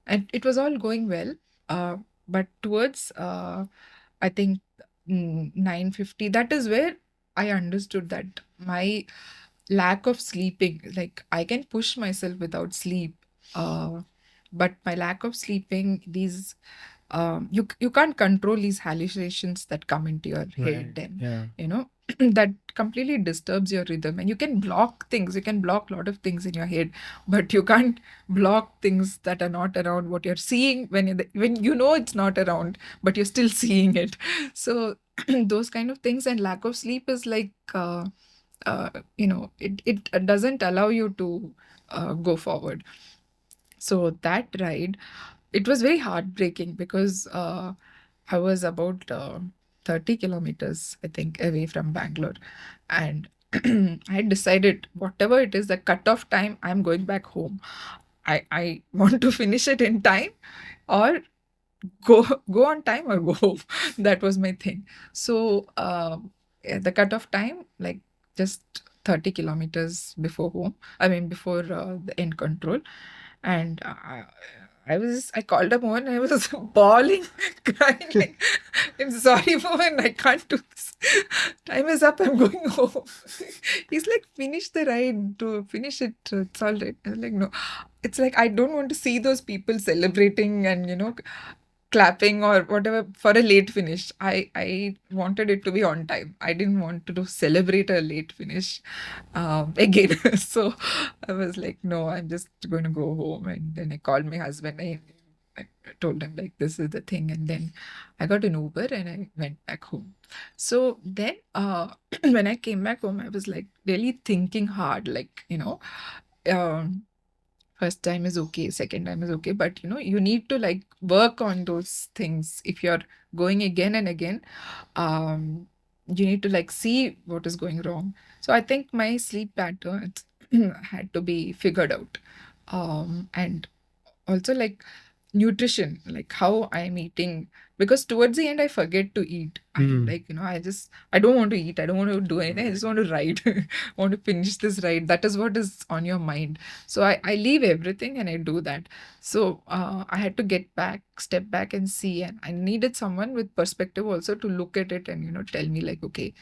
and it was all going well. But towards I think 9:50, that is where I understood that my lack of sleeping, like I can push myself without sleep. But my lack of sleeping, these you can't control these hallucinations that come into your head, Right. and Yeah. that completely disturbs your rhythm, and you can block things, you can block a lot of things in your head, but you can't block things that are not around, what you're seeing when when it's not around, but you're still seeing it. So those kind of things, and lack of sleep is like it doesn't allow you to go forward. So that ride, it was very heartbreaking because I was about 30 kilometers, I think, away from Bangalore. And I had decided, whatever it is, the cutoff time, I'm going back home. I want to finish it in time, or go on time or go home. That was my thing. So the cutoff time, like just 30 kilometers before home, I mean, before the end control. And I called him on, I was bawling, crying, like, I'm sorry, woman, I can't do this. Time is up, I'm going home. He's like, finish the ride, to finish it, it's all right. I was like, no. It's like, I don't want to see those people celebrating and, clapping or whatever for a late finish. I wanted it to be on time. I didn't want to celebrate a late finish again. So I was like, no, I'm just going to go home. And then I called my husband. I told him like, this is the thing. And then I got an Uber and I went back home. So then when I came back home, I was like really thinking hard, like, um, First time is okay, second time is okay, but you need to like work on those things. If you're going again and again, you need to like see what is going wrong. So I think my sleep patterns had to be figured out. And also like nutrition, like how I'm eating, because towards the end I forget to eat. I'm like, I don't want to eat, I don't want to do anything, I just want to ride. I want to finish this ride. That is what is on your mind. So I leave everything and I do that. So I had to step back and see, and I needed someone with perspective also to look at it and tell me like, okay,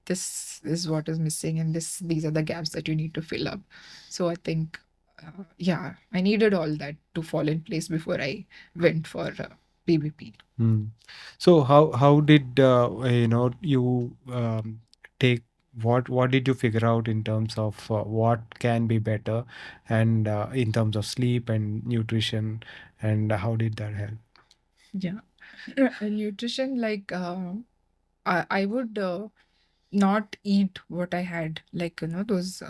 this is what is missing, and these are the gaps that you need to fill up. So I think yeah, I needed all that to fall in place before I went for PBP. So how did you take what did you figure out in terms of what can be better, and in terms of sleep and nutrition, and how did that help? Yeah. Nutrition, like I would not eat what I had, like those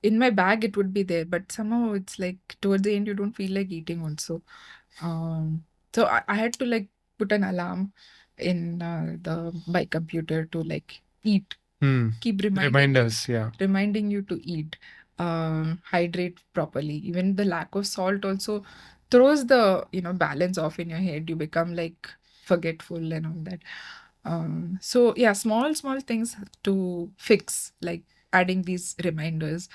in my bag it would be there, but somehow it's like towards the end you don't feel like eating also. So I had to like put an alarm in the by computer to like eat, keep Reminders, yeah. reminding you to eat, hydrate properly. Even the lack of salt also throws the balance off in your head. You become like forgetful and all that. So yeah, small things to fix, like adding these reminders,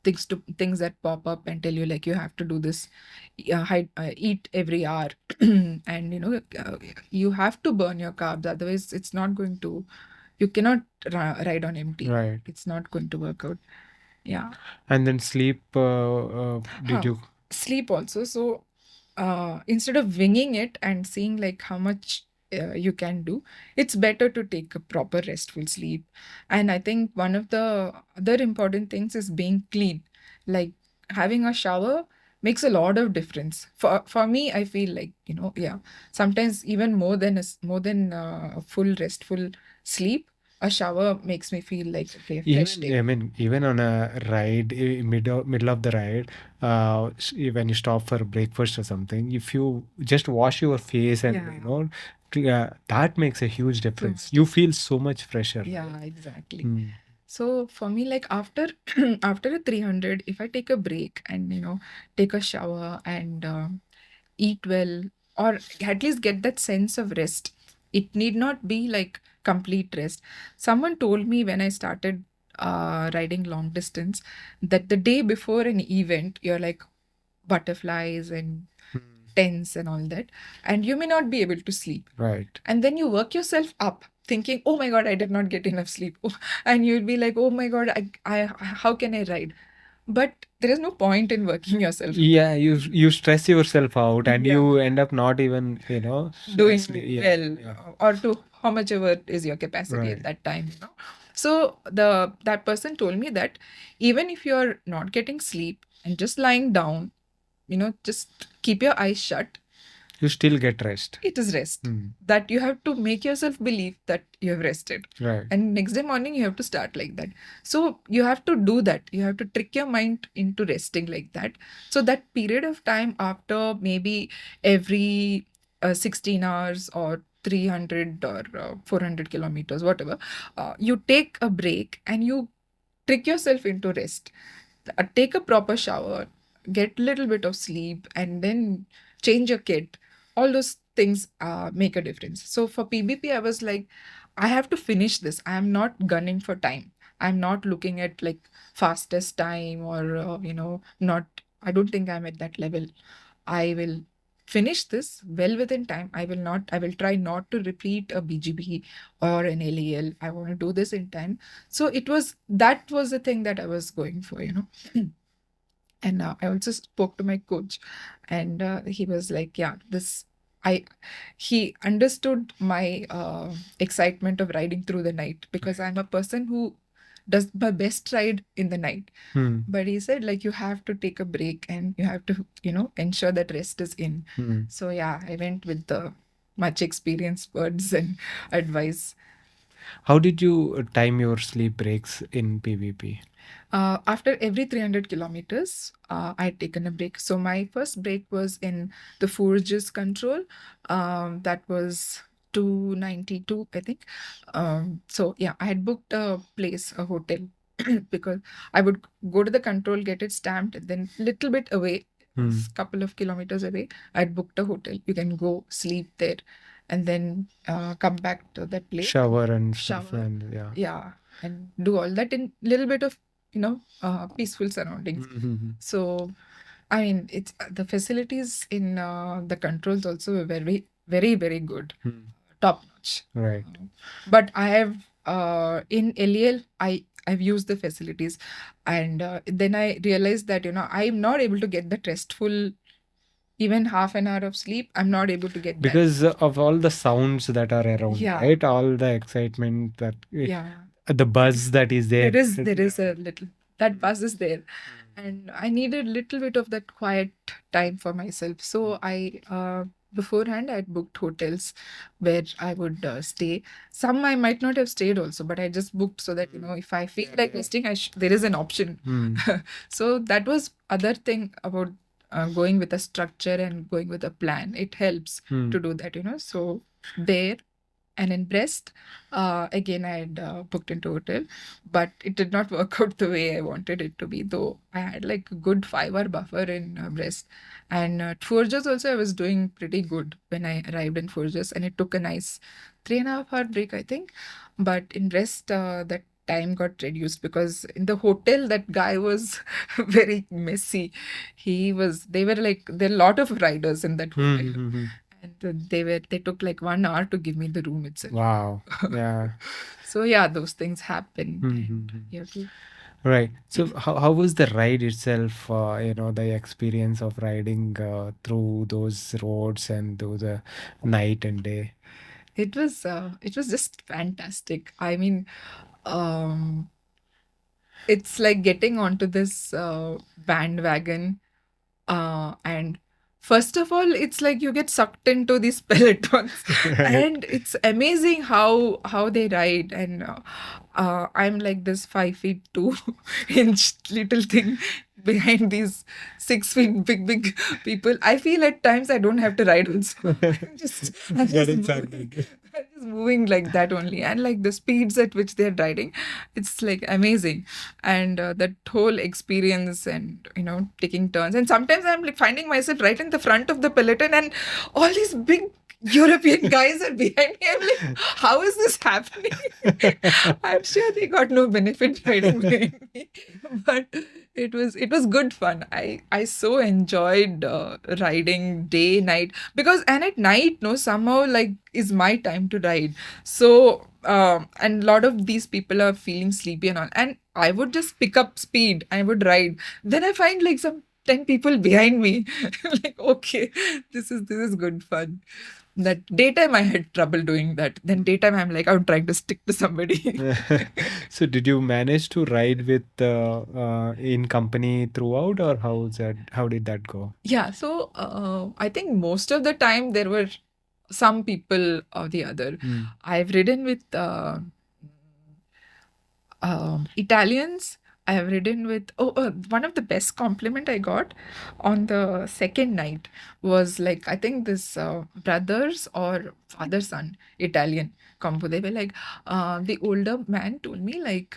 things that pop up and tell you like you have to do this, eat every hour, and you have to burn your carbs, otherwise it's not going to, you cannot ride on empty. Right. It's not going to work out. Yeah. And then sleep, did you? Sleep also. So instead of winging it and seeing like how much you can do, it's better to take a proper restful sleep. And I think one of the other important things is being clean. Like having a shower makes a lot of difference. For me, I feel like, yeah, sometimes even more than a full restful sleep, a shower makes me feel like, okay, fresh day. I mean, even on a ride, middle of the ride, when you stop for breakfast or something, if you just wash your face and that makes a huge difference. You feel so much fresher. Yeah, exactly. So for me, like after after a 300, if I take a break and take a shower and eat well, or at least get that sense of rest, it need not be like complete rest. Someone told me when I started riding long distance that the day before an event, you're like butterflies and tense and all that, and you may not be able to sleep. Right. And then you work yourself up thinking, oh my God, I did not get enough sleep. And you'll be like, oh my God, how can I ride? But there is no point in working yourself. Yeah, you stress yourself out, and you end up not even Doing yeah, well, or to how much ever is your capacity at that time. So that person told me that even if you're not getting sleep and just lying down, just keep your eyes shut, you still get rest. it is rest. That you have to make yourself believe that you have rested. Right. And next day morning, you have to start like that. So you have to do that. You have to trick your mind into resting like that. So that period of time after maybe every 16 hours or 300 or 400 kilometers, whatever, you take a break and you trick yourself into rest. Take a proper shower, get a little bit of sleep, and then change your kit. All those things make a difference. So for PBP, I was like, I have to finish this. I am not gunning for time. I'm not looking at like fastest time or, not, I don't think I'm at that level. I will finish this well within time. I will try not to repeat a BGB or an LEL. I want to do this in time. So that was the thing that I was going for. And I also spoke to my coach, and he was like, yeah, he understood my excitement of riding through the night, because I'm a person who does my best ride in the night. But he said, like, you have to take a break and you have to, ensure that rest is in. So yeah, I went with the much experienced words and advice. How did you time your sleep breaks in PBP? After every 300 kilometers, I had taken a break. So my first break was in the Forges control. That was 292, I think. So yeah, I had booked a place, a hotel, because I would go to the control, get it stamped, and then little bit away, couple of kilometers away, I'd booked a hotel. You can go sleep there, and then come back to that place. Shower and stuff, Shower. and Yeah, and do all that in little bit of peaceful surroundings. So I mean, it's the facilities in the controls also were very, very, very good, top notch. Right. But I have in LEL, I've used the facilities, and then I realized that I'm not able to get that restful. Even half an hour of sleep, I'm not able to get that. Because of all the sounds that are around, Yeah. right? All the excitement that Yeah. the buzz that is there. There is a little that buzz is there, and I needed a little bit of that quiet time for myself. So I beforehand I had booked hotels where I would stay. Some I might not have stayed also, but I just booked so that if I feel like resting, there is an option. So that was other thing about going with a structure and going with a plan. It helps to do that. So there. And in Brest, again, I had booked into hotel, but it did not work out the way I wanted it to be. Though I had like a good 5 hour buffer in Brest, and Forges also I was doing pretty good when I arrived in Forges, and it took a nice 3.5 hour break, I think. But in Brest, that time got reduced because in the hotel that guy was very messy. They were like there are a lot of riders in that hotel. And they took like 1 hour to give me the room itself. Wow. Yeah. So yeah, those things happen. Right. So how was the ride itself? The experience of riding through those roads and through the night and day. It was just fantastic. I mean, it's like getting onto this bandwagon, and first of all, it's like you get sucked into these pelotons, and it's amazing how they ride. And I'm like this 5'2" little thing behind these 6 feet big people. I feel at times I don't have to ride also. I'm just moving like that only, and like the speeds at which they're riding, it's like amazing. And that whole experience, and taking turns, and sometimes I'm like finding myself right in the front of the peloton, and all these big European guys are behind me. I'm like, how is this happening? I'm sure they got no benefit riding behind me, but it was good fun. I so enjoyed riding day night, because and at night somehow like is my time to ride. So and a lot of these people are feeling sleepy and all, and I would just pick up speed. I would ride. Then I find like some 10 people behind me. Like, okay, this is good fun. That daytime I had trouble doing that. Then daytime I'm like, I'm trying to stick to somebody. So did you manage to ride with in company throughout, or how did that go? Yeah, so I think most of the time there were some people or the other. I've ridden with Italians. I have ridden with one of the best compliment I got on the second night was like, I think this brothers or father son Italian combo. They were like, the older man told me like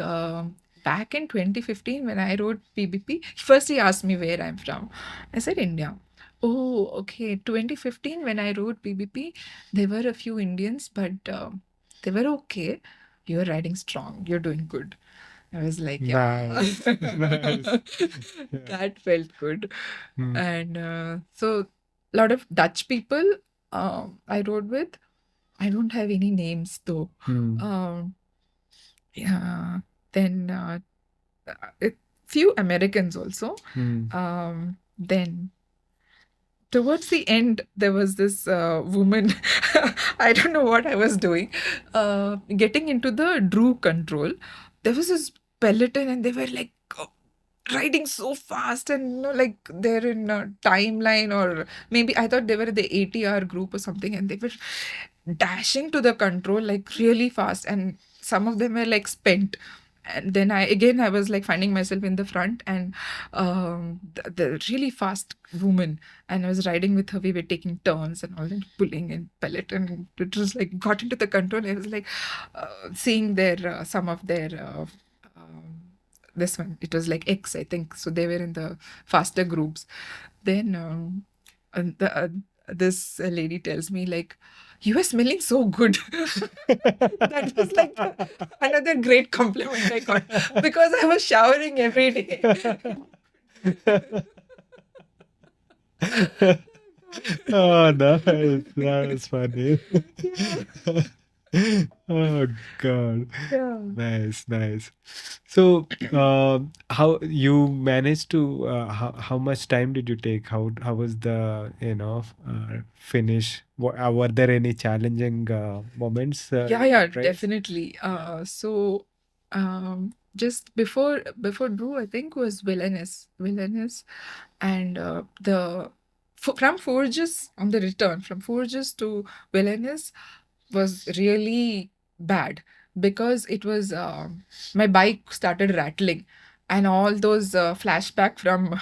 back in 2015 when I rode PBP, first he asked me where I'm from. I said India. Oh, okay. 2015 when I rode PBP, there were a few Indians, but they were okay. You're riding strong. You're doing good. I was like, yeah. Nice. Nice. Yeah. That felt good. And so a lot of Dutch people I rode with. I don't have any names though. Yeah. Then a few Americans also. Then towards the end, there was this woman. I don't know what I was doing. Getting into the Drew control, there was this peloton, and they were like riding so fast, and like they're in a timeline, or maybe I thought they were the 80-hour group or something, and they were dashing to the control like really fast. And some of them were like spent. And then I was like finding myself in the front, and the really fast woman, and I was riding with her. We were taking turns and all, and pulling and pellet, and it was like got into the control. I was like seeing their some of their this one. It was like X, I think. So they were in the faster groups. Then this lady tells me like, "You are smelling so good." That was like another great compliment I got, because I was showering every day. Oh, nice. That was funny. Oh God. Yeah. Nice. So, how you managed to? How much time did you take? How was the finish? Were there any challenging moments? Yeah, in yeah, the race? definitely. So just before Drew, I think was Villainous, and from Forges on the return from Forges to Villainous was really bad, because it was my bike started rattling, and all those flashback from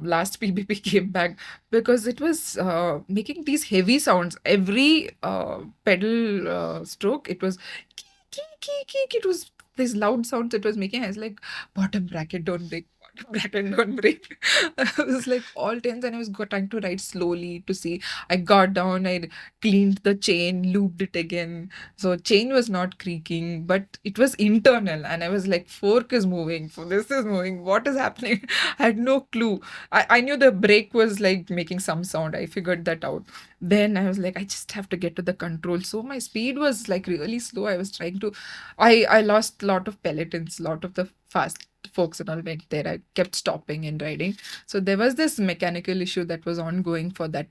last PBP came back, because it was making these heavy sounds every pedal stroke. It was it was these loud sounds it was making. I was like, bottom bracket don't break, bottom bracket don't break. I was like all tense, and I was trying to ride slowly to see. I got down, I cleaned the chain, looped it again. So chain was not creaking, but it was internal, and I was like, fork is moving, so this is moving. What is happening? I had no clue. I knew the brake was like making some sound. I figured that out. Then I was like, I just have to get to the control. So my speed was like really slow. I was trying to, I lost a lot of pelotons, lot of the fast folks and all went there. I kept stopping and riding. So there was this mechanical issue that was ongoing for that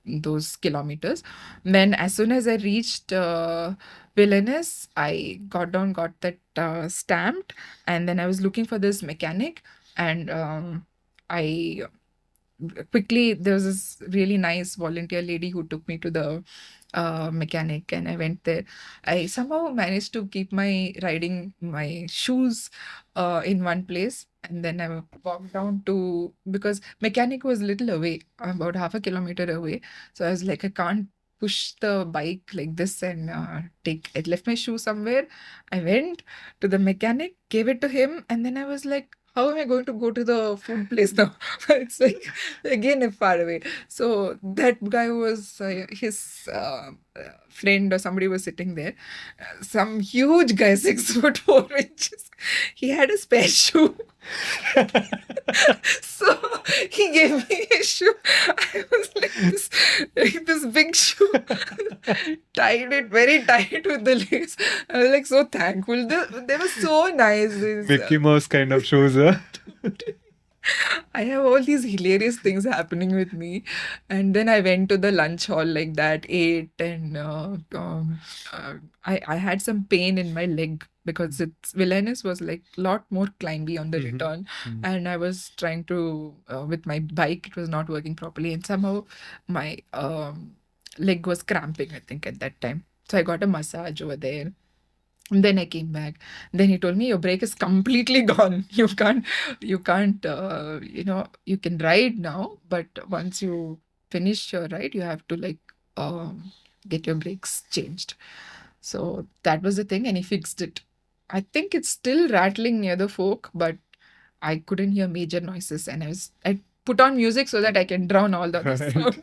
those kilometers. Then as soon as I reached Villainous, I got down, got that stamped, and then I was looking for this mechanic, and I quickly, there was this really nice volunteer lady who took me to the mechanic, and I went there. I somehow managed to keep my shoes in one place, and then I walked down to, because mechanic was a little away, about half a kilometer away. So I was like, I can't push the bike like this and I left my shoe somewhere. I went to the mechanic, gave it to him, and then I was like, how am I going to go to the food place now? It's like again far away. So that guy was his friend or somebody was sitting there. Some huge guy, 6'4" He had a spare shoe. So he gave me a shoe. I was like this big shoe, tied it very tight with the lace. I was like so thankful. They were so nice. Mickey Mouse kind of shoes, huh? I have all these hilarious things happening with me. And then I went to the lunch hall like that, ate, and I had some pain in my leg, because Villainous was like a lot more climby on the return. And I was trying to, with my bike, it was not working properly. And somehow my leg was cramping, I think, at that time. So I got a massage over there. And then I came back. Then he told me, your brake is completely gone. You can't, you can ride now, but once you finish your ride, you have to like get your brakes changed. So that was the thing, and he fixed it. I think it's still rattling near the fork, but I couldn't hear major noises, and I put on music so that I can drown all the other sounds.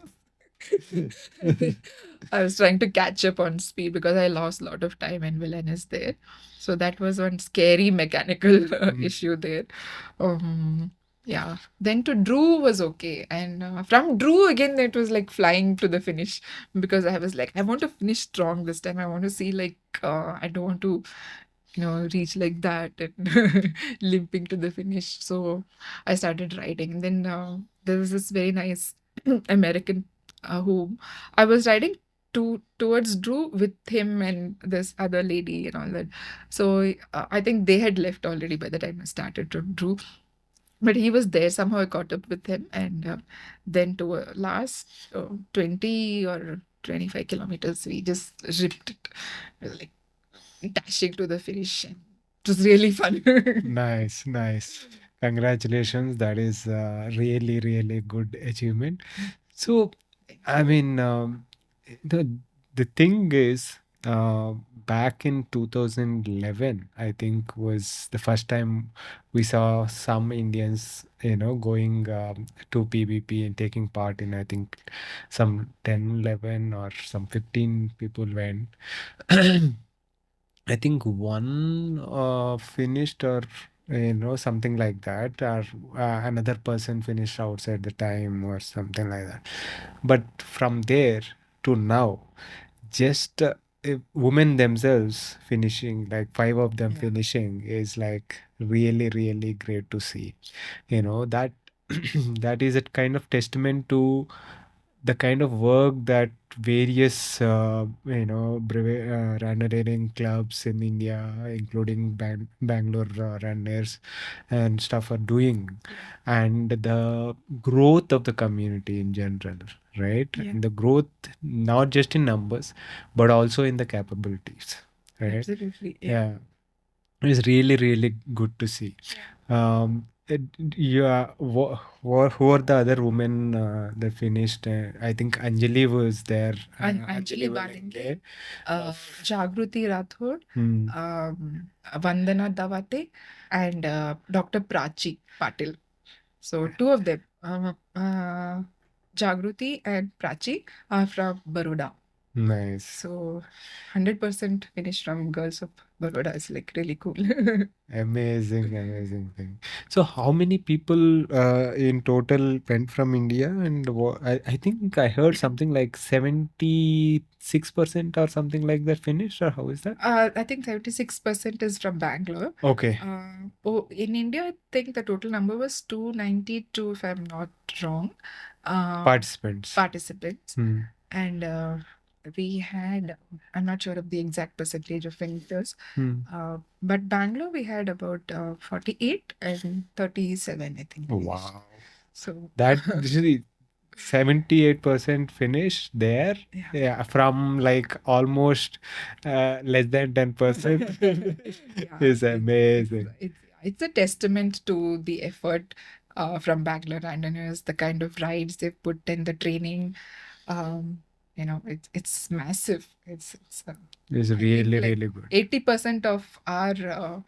I was trying to catch up on speed because I lost a lot of time and Villainous there. So that was one scary mechanical issue there. Yeah. Then to Drew was okay. And from Drew again, it was like flying to the finish, because I was like, I want to finish strong this time. I want to see like, I don't want to, reach like that and limping to the finish. So I started riding. And then there was this very nice American who I was riding towards Drew with him and this other lady and all that. So I think they had left already by the time I started to Drew. But he was there. Somehow I caught up with him. And then to last 20 or 25 kilometers, we just ripped it. It was like dashing to the finish. It was really fun. Nice. Congratulations. That is really, really good achievement. So, I mean, the the thing is, back in 2011, I think was the first time we saw some Indians, going to PBP and taking part in, I think, some 10, 11 or some 15 people went. I think one finished or something like that, or another person finished outside the time or something like that. But from there to now, just women themselves finishing, like five of them Yeah. finishing, is like really, really great to see. That that is a kind of testament to the kind of work that various Brevet, randonneuring clubs in India, including Bangalore Randonneurs and stuff, are doing, and the growth of the community in general, right? Yeah. And the growth not just in numbers, but also in the capabilities, right? Absolutely. Yeah, it's really, really good to see. Yeah, who are the other women that finished? I think Anjali was there. Anjali Balenge, Jagruti Rathod, Hmm. Vandana Davate, and Dr. Prachi Patil. So two of them, Jagruti and Prachi, are from Baroda. Nice. So 100% finished from girls of Baroda is like really cool. Amazing thing. So, how many people in total went from India? And I think I heard something like 76% or something like that finished, or how is that? I think 76% is from Bangalore. Okay. In India, I think the total number was 292, if I'm not wrong. Participants. Participants. Hmm. And we had, I'm not sure of the exact percentage of finishers, Hmm. but Bangalore, we had about 48 and 37, I think. Wow. So That usually 78% finish there. Yeah. Yeah, from like almost less than 10% Yeah, is amazing. it's a testament to the effort from Bangalore Randonneurs, the kind of rides they've put in, the training. It's massive. It's It's I think really, like really good. 80% of our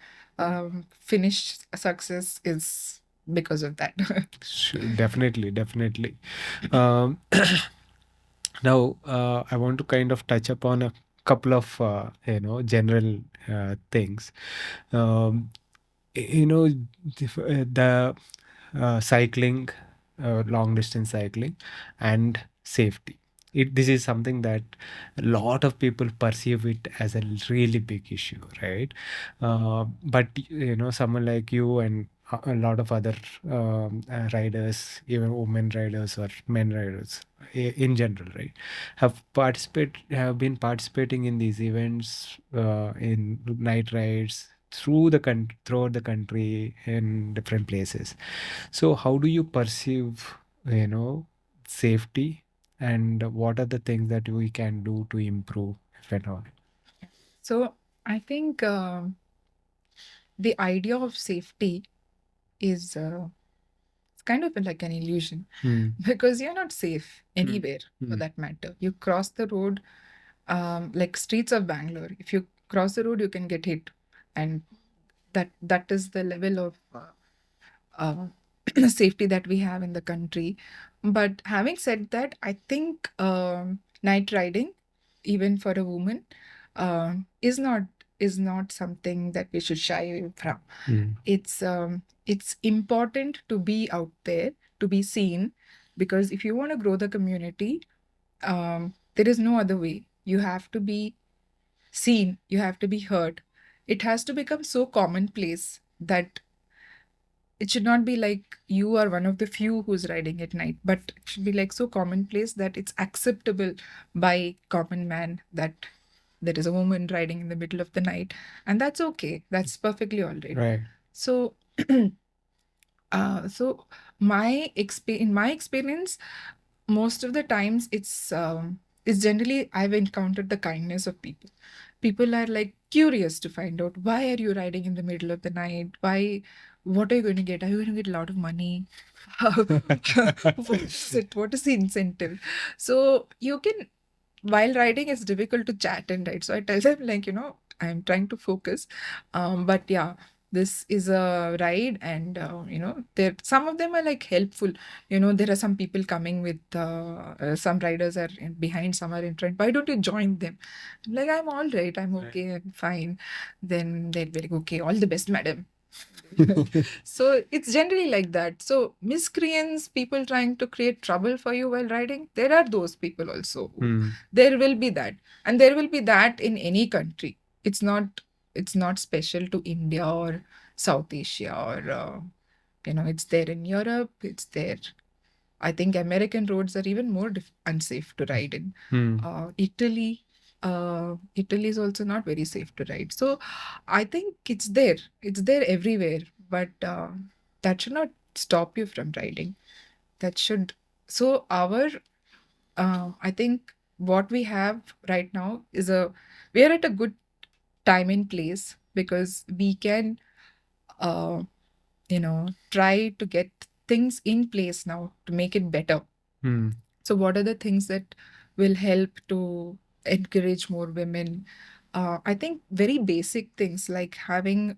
finished success is because of that. Sure, definitely. Um, Now, I want to kind of touch upon a couple of general things. Um, the cycling, long distance cycling, and safety. This is something that a lot of people perceive it as a really big issue, right? But someone like you and a lot of other riders, even women riders or men riders in general, right, have been participating in these events, in night rides throughout the country in different places. So how do you perceive, safety, and what are the things that we can do to improve, if at all? So I think the idea of safety is it's kind of like an illusion because you're not safe anywhere for that matter. You cross the road, like streets of Bangalore. If you cross the road, you can get hit, and that is the level of uh, safety that we have in the country. But having said that, I think night riding, even for a woman, is not something that we should shy away from. It's important to be out there, to be seen, because if you want to grow the community, there is no other way. You have to be seen, you have to be heard. It has to become so commonplace that it should not be like you are one of the few who's riding at night, but it should be like so commonplace that it's acceptable by common man that there is a woman riding in the middle of the night, and that's okay. That's perfectly all right. Right. So, so in my experience, most of the times it's generally I've encountered the kindness of people. people are like curious to find out, why are you riding in the middle of the night? What are you going to get? Are you going to get a lot of money? What is it? What is the incentive? So you can, while riding, it's difficult to chat and ride. So I tell them, like, I'm trying to focus. But yeah, this is a ride, and there some of them are like helpful. There are some people coming with some riders are behind, some are in front. Why don't you join them? I'm like, I'm all right, I'm okay, I'm fine. Then they'll be like, okay, all the best, madam. So it's generally like that. So miscreants, people trying to create trouble for you while riding, there are those people also. There will be that, and there will be that in any country. It's not special to India or South Asia, or it's there in Europe, it's there. I think American roads are even more unsafe to ride in. Italy, Italy is also not very safe to ride. So I think it's there. It's there everywhere. But that should not stop you from riding. That should. So I think what we have right now is we are at a good time and place, because we can, uh, try to get things in place now to make it better. So what are the things that will help to encourage more women? I think very basic things like having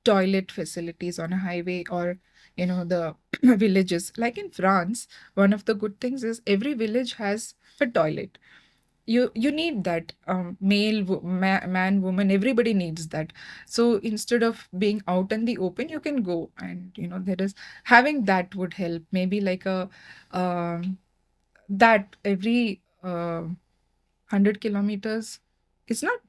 toilet facilities on a highway, or the villages. Like in France, one of the good things is every village has a toilet. You need that, man, woman, everybody needs that. So instead of being out in the open, you can go, and there is, having that would help. Maybe like a that every 100 kilometers, it's not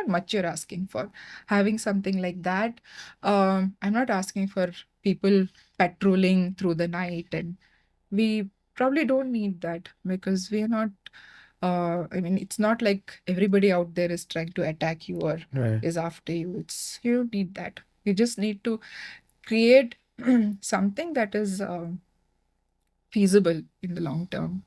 much you're asking for, having something like that. I'm not asking for people patrolling through the night, and we probably don't need that, because we are not, I mean, it's not like everybody out there is trying to attack you or is after you. You don't need that. You just need to create something that is feasible in the long term.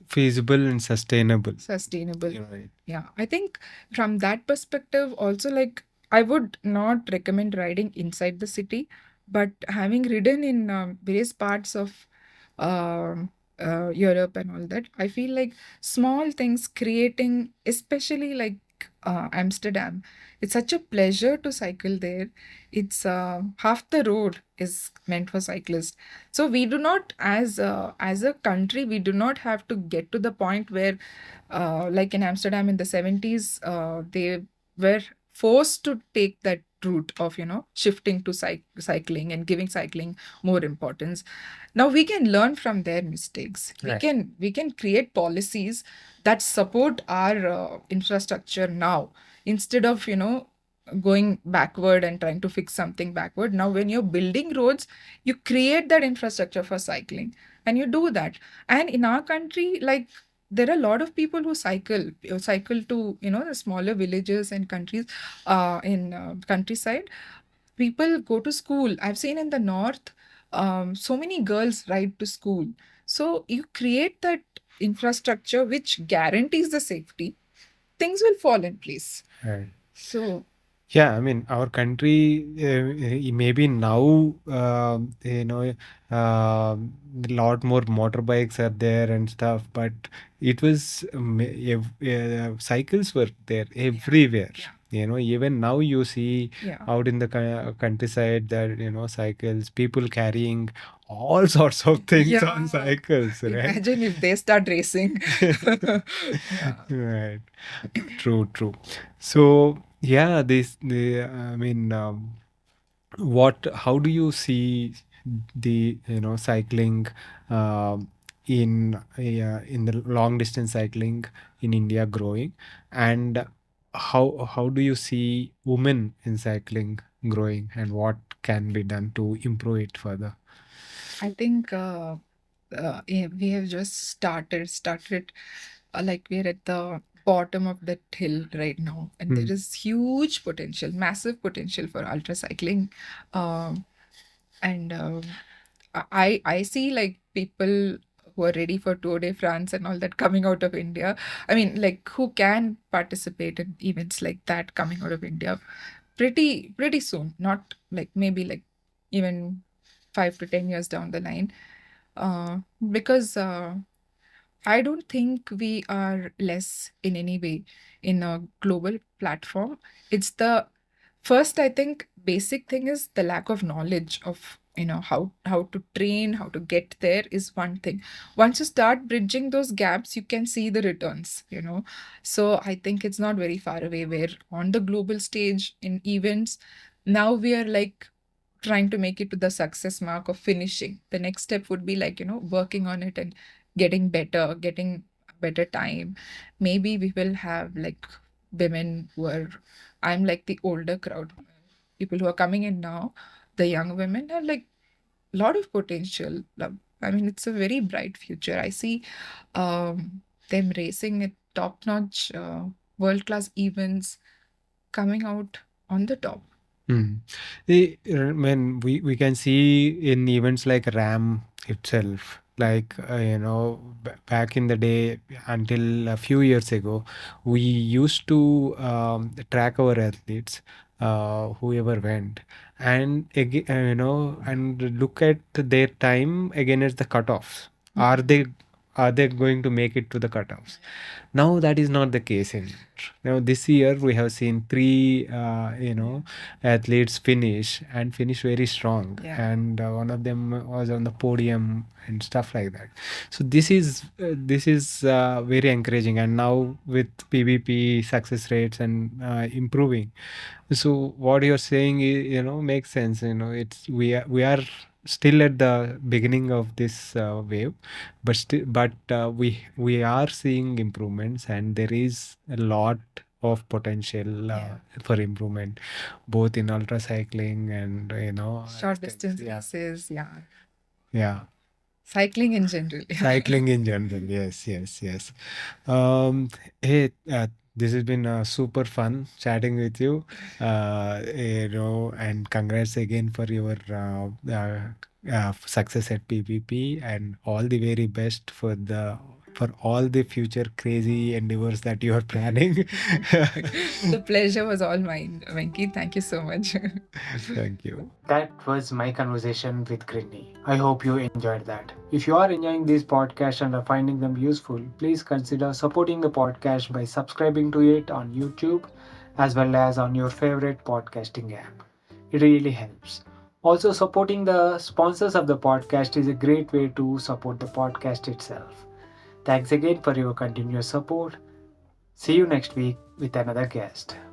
Feasible and sustainable. Right. Yeah, I think from that perspective also, like, I would not recommend riding inside the city, but having ridden in various parts of um Europe and all that, I feel like small things creating, especially like Amsterdam, it's such a pleasure to cycle there. It's half the road is meant for cyclists. So we do not, as a country, we do not have to get to the point where, like in Amsterdam in the 70s, they were forced to take that route of shifting to cycling and giving cycling more importance. Now we can learn from their mistakes. We can create policies that support our infrastructure now, instead of going backward and trying to fix something backward. Now when you're building roads, you create that infrastructure for cycling, and you do that. And in our country, like, there are a lot of people who cycle to the smaller villages and countries, in countryside. People go to school. I've seen in the north, so many girls ride to school. So you create that infrastructure which guarantees the safety, things will fall in place. Right. So Yeah, I mean, our country, maybe now, a lot more motorbikes are there and stuff, but it was, cycles were there everywhere. Even now you see out in the countryside that, cycles, people carrying all sorts of things on cycles, right? Imagine if they start racing. Right. True. So, yeah, I mean, how do you see the, cycling, in the long distance cycling in India growing, and how do you see women in cycling growing, and what can be done to improve it further? I think we have just started, like, we're at the bottom of that hill right now, and there is huge potential, massive potential for ultra cycling. And I see, like, people who are ready for Tour de France and all that coming out of India. I mean, like who can participate in events like that coming out of India pretty soon, not like maybe like even 5 to 10 years down the line. Because I don't think we are less in any way in a global platform. It's the first, I think, basic thing is the lack of knowledge of how to train, how to get there is one thing. Once you start bridging those gaps, you can see the returns. So I think it's not very far away where on the global stage in events, now we are like trying to make it to the success mark of finishing. The next step would be like, working on it and getting better, getting better time. Maybe we will have like women who are, I'm like the older crowd, people who are coming in now, the young women have like a lot of potential. I mean, it's a very bright future. I see them racing at top notch, world class events coming out on the top. Mm. When we can see in events like RAM itself, like back in the day, until a few years ago, we used to track our athletes, whoever went, and and look at their time against the cutoffs. Are they going to make it to the cutoffs? Now that is not the case anymore. Now this year we have seen three athletes finish very strong, and one of them was on the podium and stuff like that. So this is very encouraging, and now with PBP success rates and improving, so what you're saying is, makes sense. We are still at the beginning of this wave, but we are seeing improvements, and there is a lot of potential for improvement, both in ultra cycling and Short distance races, yeah. cycling in general. Cycling in general, yes. Um, hey, this has been super fun chatting with you. And congrats again for your success at PBP, and all the very best for all the future crazy endeavors that you are planning. The pleasure was all mine, Venki. Thank you so much. Thank you. That was my conversation with Grinny. I hope you enjoyed that. If you are enjoying these podcasts and are finding them useful, please consider supporting the podcast by subscribing to it on YouTube as well as on your favorite podcasting app. It really helps. Also, supporting the sponsors of the podcast is a great way to support the podcast itself. Thanks again for your continuous support. See you next week with another guest.